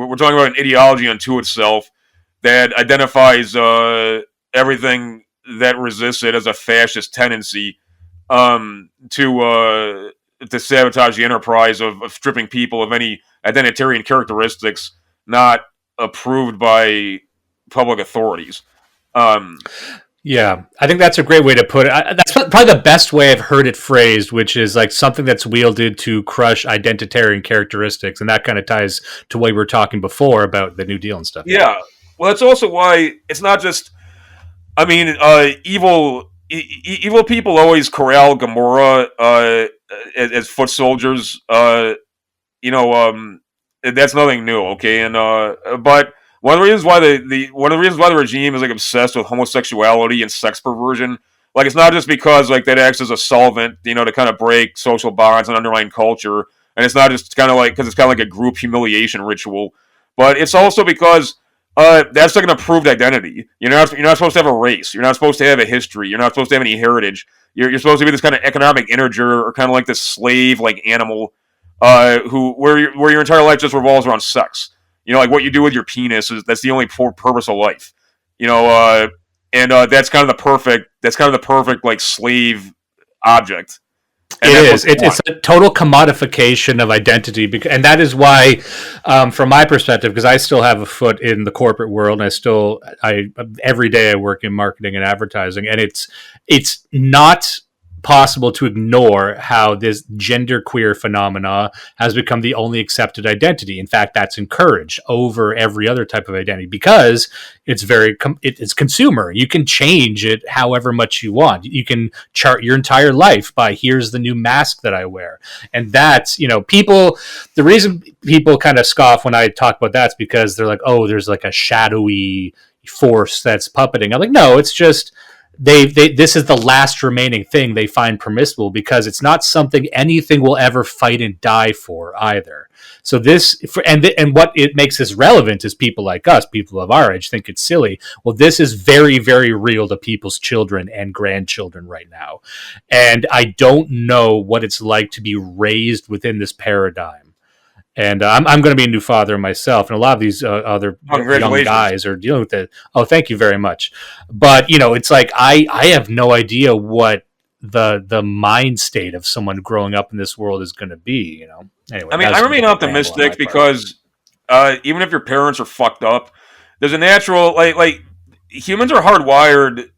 S2: an ideology unto itself that identifies everything that resists it as a fascist tendency to sabotage the enterprise of stripping people of any identitarian characteristics not approved by public authorities.
S1: Yeah, I think that's a great way to put it. That's probably the best way I've heard it phrased, which is like something that's wielded to crush identitarian characteristics, and that kind of ties to what we were talking before about the New Deal and stuff.
S2: Yeah, well, that's also why it's not just. I mean, evil people always corral GWAR as foot soldiers. That's nothing new, okay? And but one of the reasons why the regime is like obsessed with homosexuality and sex perversion, like it's not just because like that acts as a solvent, to kind of break social bonds and undermine culture, and it's not just kind of like because it's kind of like a group humiliation ritual, but it's also because that's like an approved identity. You're not supposed to have a race. You're not supposed to have a history. You're not supposed to have any heritage. You're supposed to be this kind of economic integer or kind of like this slave like animal where your entire life just revolves around sex. Like what you do with your penis that's the only purpose of life. And that's kind of the perfect like slave object. And
S1: it's a total commodification of identity, and that is why, from my perspective, because I still have a foot in the corporate world, and I every day I work in marketing and advertising, and it's not possible to ignore how this genderqueer phenomena has become the only accepted identity. In fact, that's encouraged over every other type of identity because it's it's consumer. You can change it however much you want. You can chart your entire life by here's the new mask that I wear. And that's, the reason people kind of scoff when I talk about that's because they're like, oh, there's like a shadowy force that's puppeting. I'm like, no, it's just this is the last remaining thing they find permissible because it's not something anything will ever fight and die for either. So and what it makes this relevant is people like us, people of our age, think it's silly. Well, this is very, very real to people's children and grandchildren right now. And I don't know what it's like to be raised within this paradigm. And I'm going to be a new father myself, and a lot of these other young guys are dealing with it. Oh, thank you very much. But it's like I have no idea what the mind state of someone growing up in this world is going to be. Anyway,
S2: I mean, I remain optimistic because even if your parents are fucked up, there's a natural like humans are hardwired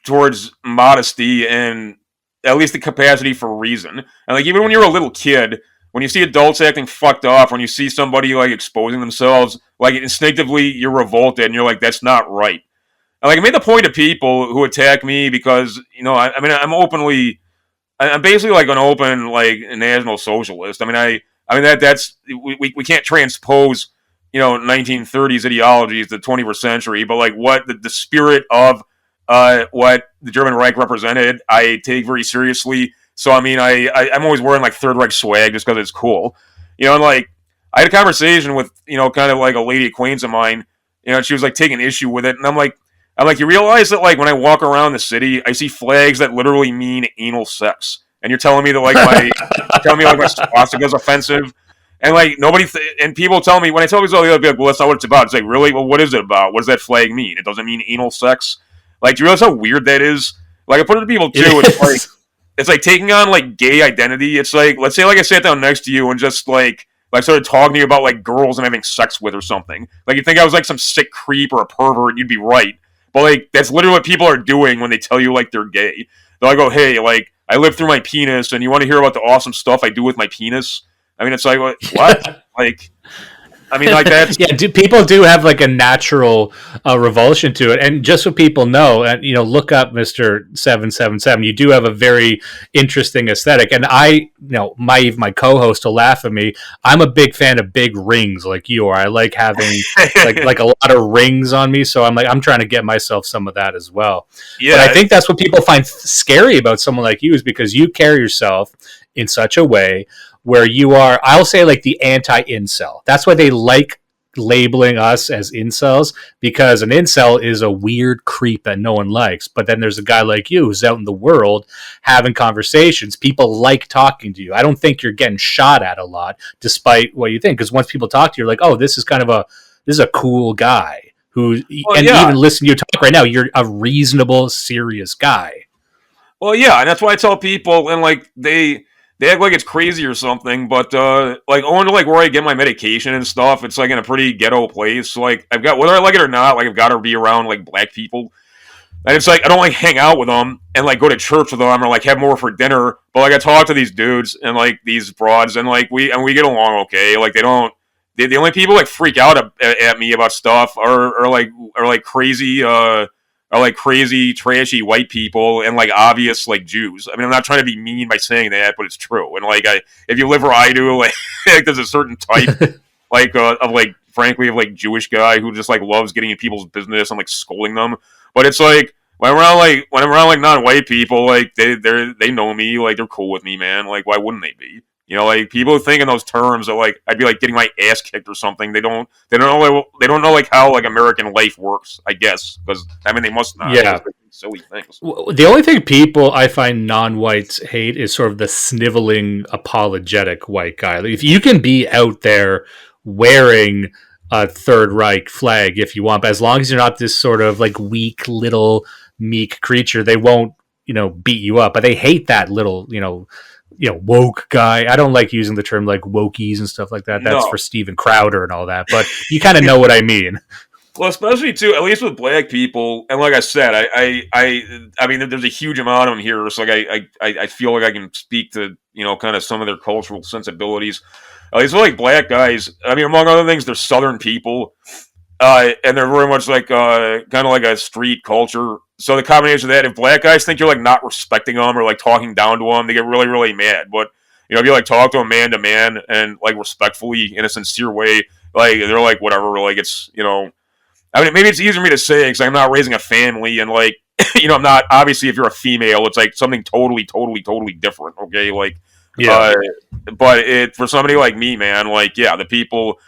S2: towards modesty and at least the capacity for reason. And like even when you're a little kid. When you see adults acting fucked off, when you see somebody like exposing themselves, like instinctively you're revolted and you're like, that's not right. And like I made the point to people who attack me because, I'm basically like an open like national socialist. We can't transpose, 1930s ideologies to the 21st century, but like what the spirit of what the German Reich represented, I take very seriously. So, I'm always wearing, like, Third Reich swag just because it's cool. And, like, I had a conversation with, kind of like a lady acquaintance of mine, and she was, like, taking issue with it. And I'm like, you realize that, like, when I walk around the city, I see flags that literally mean anal sex. And you're telling me that, like, my swastika is offensive. And, like, and people tell me, when I tell people, they'll be like, well, that's not what it's about. It's like, really? Well, what is it about? What does that flag mean? It doesn't mean anal sex? Like, do you realize how weird that is? Like, I put it to people, too, it's like... It's like taking on like gay identity. It's like, let's say like I sat down next to you and just like started talking to you about like girls I'm having sex with or something. Like you think I was like some sick creep or a pervert, you'd be right. But like that's literally what people are doing when they tell you like they're gay. They'll like, oh hey, like I lived through my penis and you want to hear about the awesome stuff I do with my penis? It's like what? Like like that.
S1: Yeah, people do have like a natural revulsion to it, and just so people know, and look up Mr. 777. You do have a very interesting aesthetic, and my co-host will laugh at me. I'm a big fan of big rings, like you are. I like having like a lot of rings on me, so I'm trying to get myself some of that as well. Yeah, but I think that's what people find scary about someone like you is because you carry yourself in such a way where you are, I'll say like the anti-incel. That's why they like labeling us as incels, because an incel is a weird creep that no one likes. But then there's a guy like you who's out in the world having conversations. People like talking to you. I don't think you're getting shot at a lot, despite what you think. Because once people talk to you, you're like, oh, this is a cool guy. who,
S2: Well,
S1: and
S2: yeah.
S1: even listening to you talk right now, you're a reasonable, serious guy.
S2: Well, yeah, and that's why I tell people, and like they act like it's crazy or something, but like owing to like where I get my medication and stuff, it's like in a pretty ghetto place. So, like I've got, whether I like it or not, like I've got to be around like black people, and it's like I don't like hang out with them and like go to church with them or like have more for dinner. But like I talk to these dudes and like these broads, and like we get along okay. Like they don't. The only people like freak out at me about stuff are like crazy are like crazy trashy white people and like obvious like Jews. I mean, I'm not trying to be mean by saying that, but it's true. And like if you live where I do, like, like there's a certain type like of like frankly of like Jewish guy who just like loves getting in people's business and like scolding them. But it's like when I'm around like non-white people, like they know me, like they're cool with me, man. Like why wouldn't they be? You know, like people think in those terms of like I'd be like getting my ass kicked or something. They don't know like how like American life works. I guess because I mean they must not.
S1: Yeah.
S2: Silly things.
S1: The only thing people I find non-whites hate is sort of the sniveling, apologetic white guy. Like, if you can be out there wearing a Third Reich flag if you want, but as long as you're not this sort of like weak little meek creature, they won't, beat you up. But they hate that little, woke guy. I don't like using the term like wokies and stuff like that. That's for Steven Crowder and all that. But you kind of know what I mean.
S2: Well, especially too, at least with black people, and like I said, I mean, there's a huge amount of them here. So like, I feel like I can speak to kind of some of their cultural sensibilities. At least with like black guys, I mean, among other things, they're Southern people, and they're very much like kind of like a street culture. So the combination of that, if black guys think you're like not respecting them or like talking down to them, they get really, really mad. But if you like talk to them man to man and like respectfully in a sincere way, like they're like whatever, like it's I mean, maybe it's easier for me to say because I'm not raising a family and like, I'm not, obviously if you're a female, it's like something totally, totally, totally different. Okay. Like, yeah. But for somebody like me, man, like, yeah, the people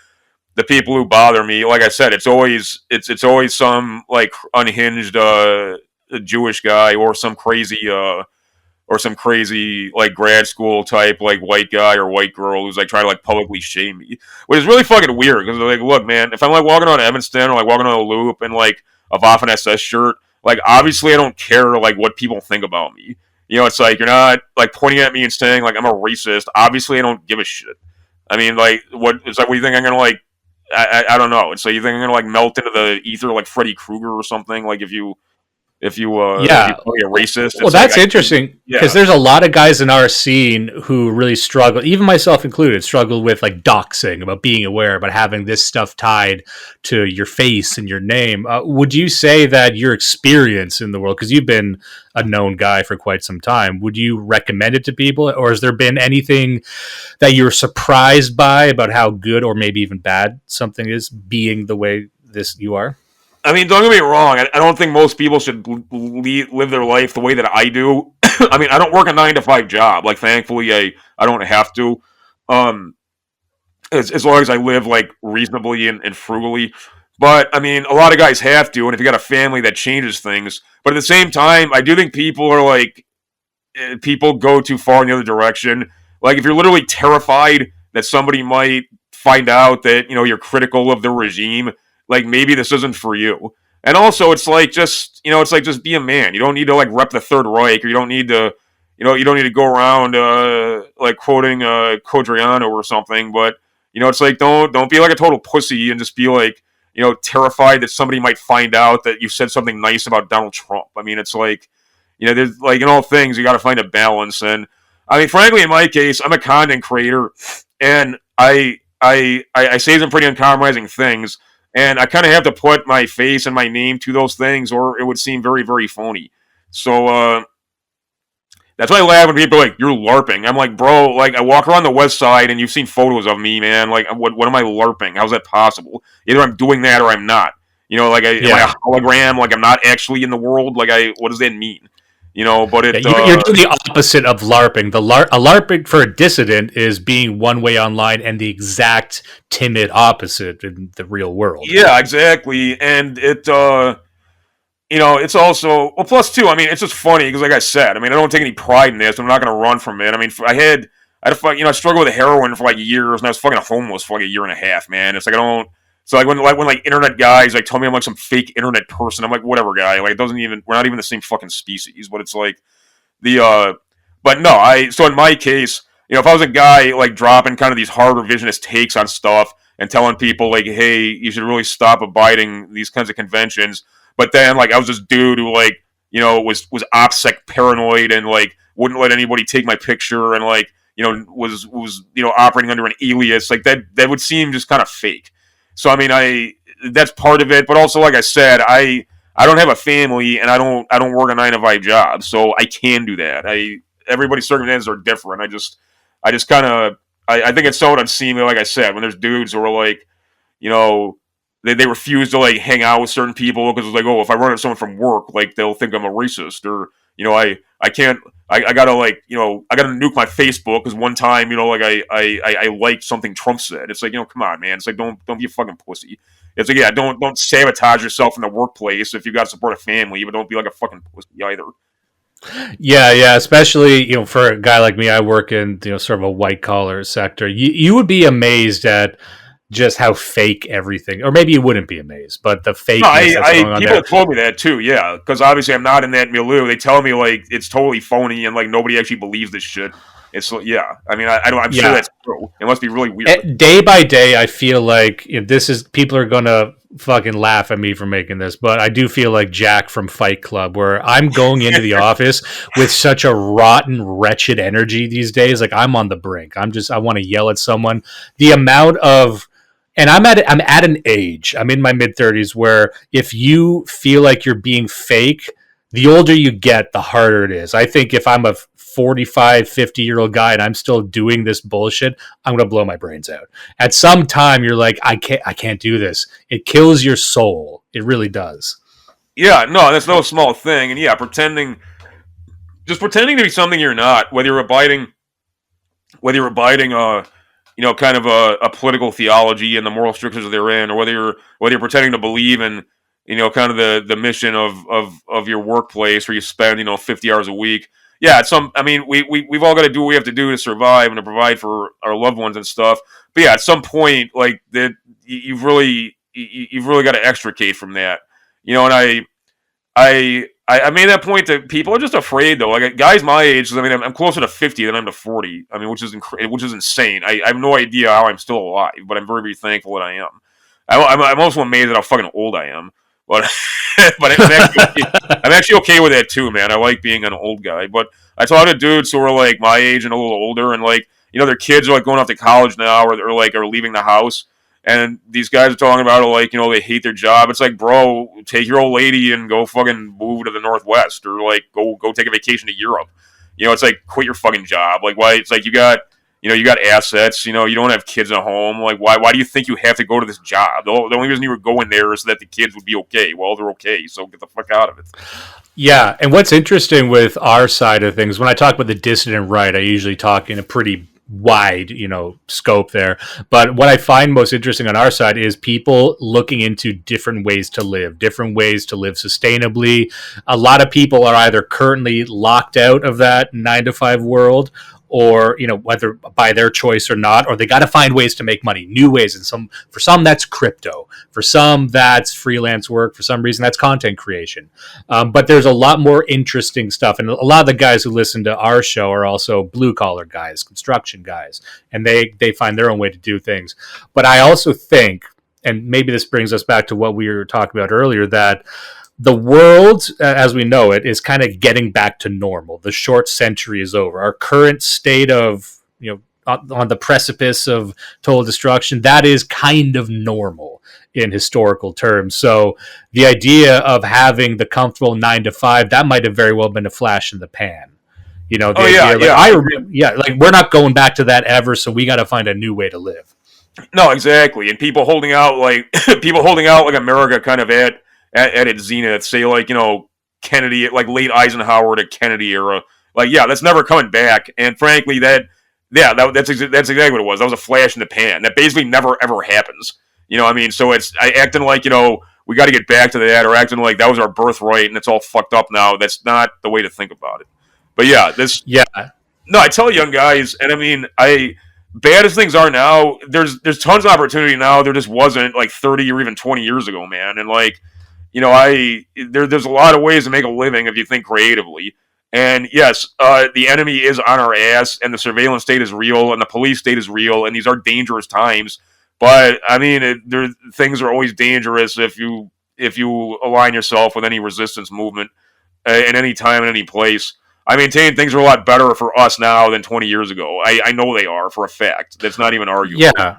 S2: who bother me, like I said, it's always some like unhinged, Jewish guy or some crazy, like grad school type like white guy or white girl who's like trying to like publicly shame me, which is really fucking weird because like, look, man, if I'm like walking on Evanston or like walking on a loop in like a Waffen SS shirt, like obviously I don't care like what people think about me. It's like you're not like pointing at me and saying like I'm a racist. Obviously I don't give a shit. I mean, like what? It's like, what do you think I'm gonna like? I don't know. It's like you think I'm gonna like melt into the ether like Freddy Krueger or something? Like if you if you call me a racist.
S1: Well, that's interesting because there's a lot of guys in our scene who really struggle, even myself included, struggle with like doxing, about being aware, about having this stuff tied to your face and your name. Would you say that your experience in the world, because you've been a known guy for quite some time, would you recommend it to people, or has there been anything that you're surprised by about how good or maybe even bad something is being the way you are?
S2: I mean, don't get me wrong. I don't think most people should live their life the way that I do. I mean, I don't work a 9-to-5 job. Like, thankfully, I don't have to. As long as I live like reasonably and frugally. But I mean, a lot of guys have to. And if you got a family, that changes things. But at the same time, I do think people are like, people go too far in the other direction. Like, if you're literally terrified that somebody might find out that you're critical of the regime, like maybe this isn't for you. And also, it's like just be a man. You don't need to like rep the Third Reich, or you don't need to go around like quoting Codriano or something. But it's like don't be like a total pussy and just be like terrified that somebody might find out that you said something nice about Donald Trump. I mean, it's like there's like in all things you got to find a balance. And I mean, frankly, in my case, I'm a content creator, and I say some pretty uncompromising things. And I kind of have to put my face and my name to those things, or it would seem very, very phony. So that's why I laugh when people are like, "You're LARPing." I'm like, bro, like I walk around the West Side, and you've seen photos of me, man. Like, what am I LARPing? How's that possible? Either I'm doing that or I'm not. Like, am I a hologram? Like, I'm not actually in the world. Like, what does that mean? But it,
S1: you're doing the opposite of LARPing. A LARPing for a dissident is being one way online, and the exact timid opposite in the real world.
S2: Yeah, exactly. And it, it's also, well, plus too, I mean, it's just funny because, like I said, I mean, I don't take any pride in this. I'm not going to run from it. I mean, I struggled with heroin for like years, and I was fucking homeless for like a year and a half, man. It's like I So like when internet guys like tell me I'm like some fake internet person, I'm like, whatever, guy. Like, it doesn't even, we're not even the same fucking species. But it's like the but no, so in my case, if I was a guy like dropping kind of these hard revisionist takes on stuff and telling people like, hey, you should really stop abiding these kinds of conventions, but then like I was this dude who like was OPSEC paranoid and like wouldn't let anybody take my picture and like was operating under an alias, like that would seem just kind of fake. So I mean, that's part of it, but also like I said, I don't have a family and I don't work a 9 to 5 job, so I can do that. Everybody's circumstances are different. I just kind of I think it's somewhat unseemly, like I said, when there's dudes who are like, they refuse to like hang out with certain people because it's like, oh, if I run into someone from work, like they'll think I'm a racist, or I can't, I gotta like I gotta nuke my Facebook because one time like I liked something Trump said. It's like, come on, man. It's like, don't be a fucking pussy. It's like, yeah, don't sabotage yourself in the workplace if you got to support a family, but don't be like a fucking pussy either.
S1: Yeah, especially for a guy like me, I work in sort of a white collar sector. You would be amazed at just how fake everything, or maybe you wouldn't be amazed, but the fakeness that's going on
S2: people
S1: there.
S2: have told me that too, yeah, because obviously I'm not in that milieu. They tell me like it's totally phony and like nobody actually believes this shit. It's yeah, I mean, I'm sure that's true. It must be really weird.
S1: Day by day, I feel like this is, people are gonna fucking laugh at me for making this, but I do feel like Jack from Fight Club, where I'm going into the office with such a rotten, wretched energy these days. Like, I'm on the brink. I want to yell at someone. The amount of, and I'm at an age, I'm in my mid-30s, where if you feel like you're being fake, the older you get, the harder it is. I think if I'm a 45, 50-year-old guy and I'm still doing this bullshit, I'm going to blow my brains out. At some time, you're like, I can't do this. It kills your soul. It really does.
S2: Yeah, no, that's no small thing. And yeah, pretending to be something you're not, whether you're abiding kind of a political theology and the moral strictures therein, or whether you're pretending to believe in, kind of the mission of your workplace where you spend, 50 hours a week. Yeah, I mean, we've all got to do what we have to do to survive and to provide for our loved ones and stuff. But yeah, at some point, like that, you've really got to extricate from that, and I made that point that people are just afraid though. Like guys my age, I mean, I'm closer to 50 than I'm to 40. I mean, which is insane. I have no idea how I'm still alive, but I'm very, very thankful that I am. I'm also amazed at how fucking old I am. But I'm actually okay with that too, man. I like being an old guy. But I talk to dudes who are like my age and a little older, and like their kids are like going off to college now, or are leaving the house. And these guys are talking about it like, they hate their job. It's like, bro, take your old lady and go fucking move to the Northwest, or like go take a vacation to Europe. It's like, quit your fucking job. Like, why? It's like you got assets. You don't have kids at home. Like, why do you think you have to go to this job? The only reason you were going there is so that the kids would be okay. Well, they're okay, so get the fuck out of it.
S1: Yeah, and what's interesting with our side of things, when I talk about the dissident right, I usually talk in a pretty wide scope there, but what I find most interesting on our side is people looking into different ways to live sustainably. A lot of people are either currently locked out of that 9 to 5 world, or whether by their choice or not, or they got to find ways to make money, new ways. And for some that's crypto, for some that's freelance work, for some reason that's content creation. But there's a lot more interesting stuff, and a lot of the guys who listen to our show are also blue collar guys, construction guys, and they find their own way to do things. But I also think, and maybe this brings us back to what we were talking about earlier, that the world, as we know it, is kind of getting back to normal. The short century is over. Our current state of, on the precipice of total destruction, that is kind of normal in historical terms. So the idea of having the comfortable 9 to 5, that might have very well been a flash in the pan. Like we're not going back to that ever, so we got to find a new way to live.
S2: No, exactly. And people holding out like America kind of at its zenith, say like Kennedy, like late Eisenhower to Kennedy era, like that's never coming back. And frankly, that's exactly what it was. That was a flash in the pan. That basically never ever happens. I mean, so it's acting like we got to get back to that, or acting like that was our birthright and it's all fucked up now. That's not the way to think about it. But no, I tell young guys, and I mean, bad as things are now, there's tons of opportunity now. There just wasn't like 30 or even 20 years ago, man. And like, there's a lot of ways to make a living if you think creatively. And yes, the enemy is on our ass, and the surveillance state is real, and the police state is real, and these are dangerous times. But I mean, things are always dangerous if you align yourself with any resistance movement at any time, in any place. I maintain things are a lot better for us now than 20 years ago. I know they are for a fact. That's not even arguable.
S1: Yeah.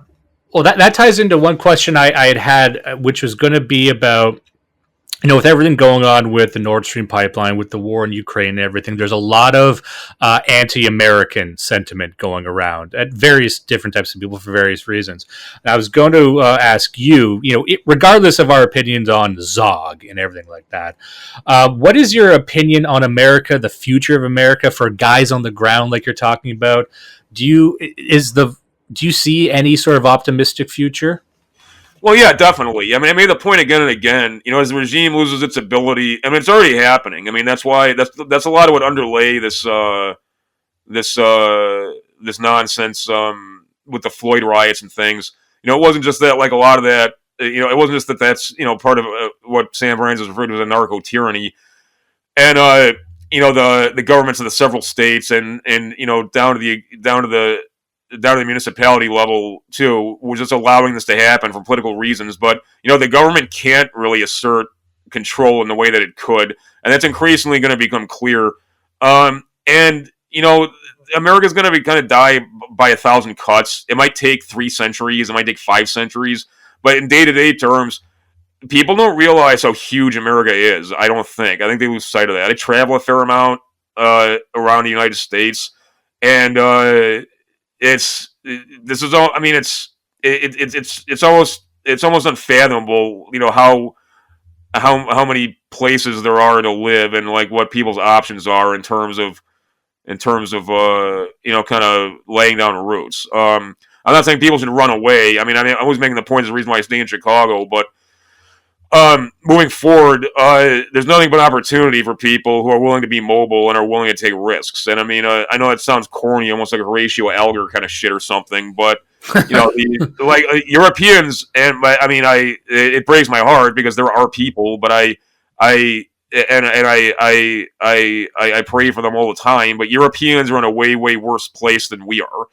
S1: Well, that ties into one question I had, which was going to be about, with everything going on with the Nord Stream pipeline, with the war in Ukraine and everything, there's a lot of anti-American sentiment going around at various different types of people for various reasons. And I was going to ask you, regardless of our opinions on Zog and everything like that, what is your opinion on America, the future of America for guys on the ground like you're talking about? Do you see any sort of optimistic future?
S2: Well, yeah, definitely. I mean, I made the point again and again. As the regime loses its ability, I mean, it's already happening. I mean, that's why that's a lot of what underlay this nonsense with the Floyd riots and things. It wasn't just that, like a lot of that. It wasn't just that that's part of what Sam Francis referred to as a narco tyranny, and the governments of the several states and down to the municipality level too was just allowing this to happen for political reasons. But the government can't really assert control in the way that it could, and that's increasingly going to become clear. And America's going to be kind of die by 1,000 cuts. It might take 3 centuries, it might take 5 centuries, but in day-to-day terms, people don't realize how huge America is. I think they lose sight of that. I travel a fair amount around the United States, and it's almost unfathomable, how many places there are to live, and like what people's options are in terms of kind of laying down roots. I'm not saying people should run away. I was making the point as the reason why I stay in Chicago, but moving forward, there's nothing but opportunity for people who are willing to be mobile and are willing to take risks. And I know it sounds corny, almost like a Horatio Alger kind of shit or something, but Europeans, and it breaks my heart because there are people, but I pray for them all the time. But Europeans are in a way, way worse place than we are.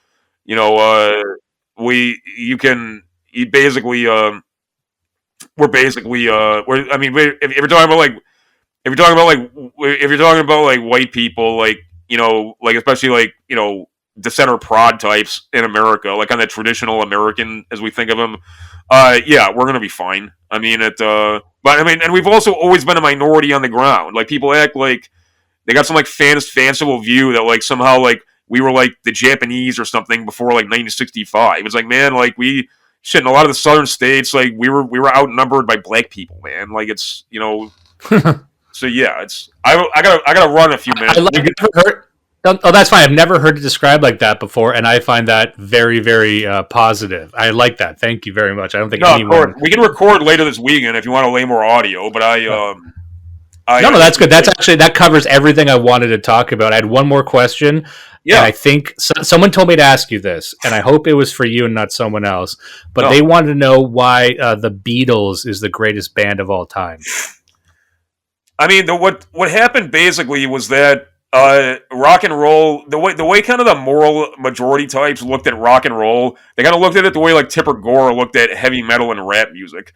S2: If you're talking about like white people, like especially like dissenter prod types in America, like kind of traditional American as we think of them, yeah, we're gonna be fine. And we've also always been a minority on the ground. Like, people act like they got some like fanciful view that like somehow like we were like the Japanese or something before like 1965. It's like, man, like in a lot of the southern states, like we were outnumbered by black people, man. Like, it's so yeah, I gotta run a few minutes.
S1: Oh, that's fine. I've never heard it described like that before, and I find that very, very positive. I like that. Thank you very much. I don't think anyone...
S2: We can record later this weekend if you want to lay more audio, but
S1: No, that's good. That covers everything I wanted to talk about. I had one more question. Yeah, and I think someone told me to ask you this, and I hope it was for you and not someone else. But They wanted to know why the Beatles is the greatest band of all time.
S2: I mean, what happened basically was that rock and roll, the way kind of the moral majority types looked at rock and roll, they kind of looked at it the way like Tipper Gore looked at heavy metal and rap music,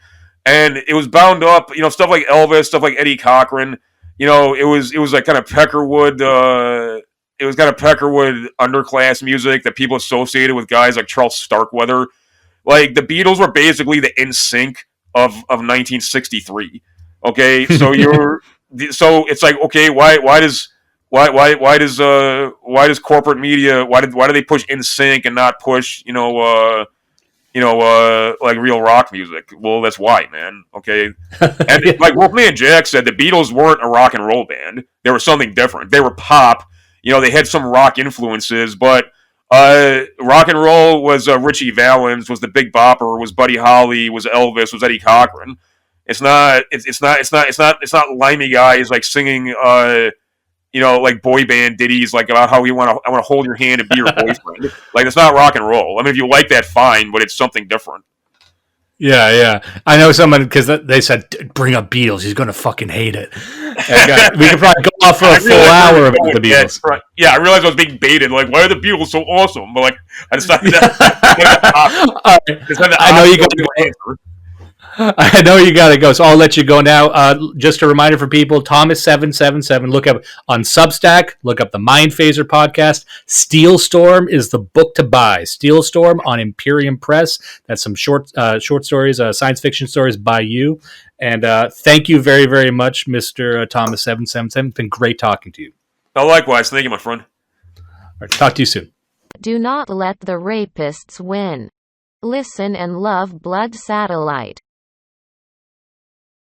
S2: and it was bound up, stuff like Elvis, stuff like Eddie Cochran, it was like kind of Peckerwood. It was kind of Peckerwood underclass music that people associated with guys like Charles Starkweather. Like, the Beatles were basically the NSYNC of 1963. Okay, so so it's like, okay, why does corporate media, why do they push NSYNC and not push like real rock music? Well, that's why, man. Okay, and like Wolfman Jack said, the Beatles weren't a rock and roll band. They were something different. They were pop. They had some rock influences, but rock and roll was Richie Valens, was the Big Bopper, was Buddy Holly, was Elvis, was Eddie Cochran. It's not limey guys like singing like boy band ditties, like about how I want to hold your hand and be your boyfriend. Like, it's not rock and roll. I mean, if you like that, fine, but it's something different.
S1: Yeah. I know someone, because they said, bring up Beatles. He's going to fucking hate it. And, we could probably go off for a full hour about the Beatles.
S2: Yeah, I realized I was being baited. Like, why are the Beatles so awesome? But like, I decided
S1: I know you got to go. I know you got to go, so I'll let you go now. Just a reminder for people, Thomas777, look up on Substack, look up the Mind Phaser podcast. Steel Storm is the book to buy. Steel Storm on Imperium Press. That's some short stories, science fiction stories by you. And thank you very, very much, Mr. Thomas777. It's been great talking to you.
S2: Oh, likewise. Thank you, my friend.
S1: All right, talk to you soon.
S3: Do not let the rapists win. Listen and love Blood Satellite.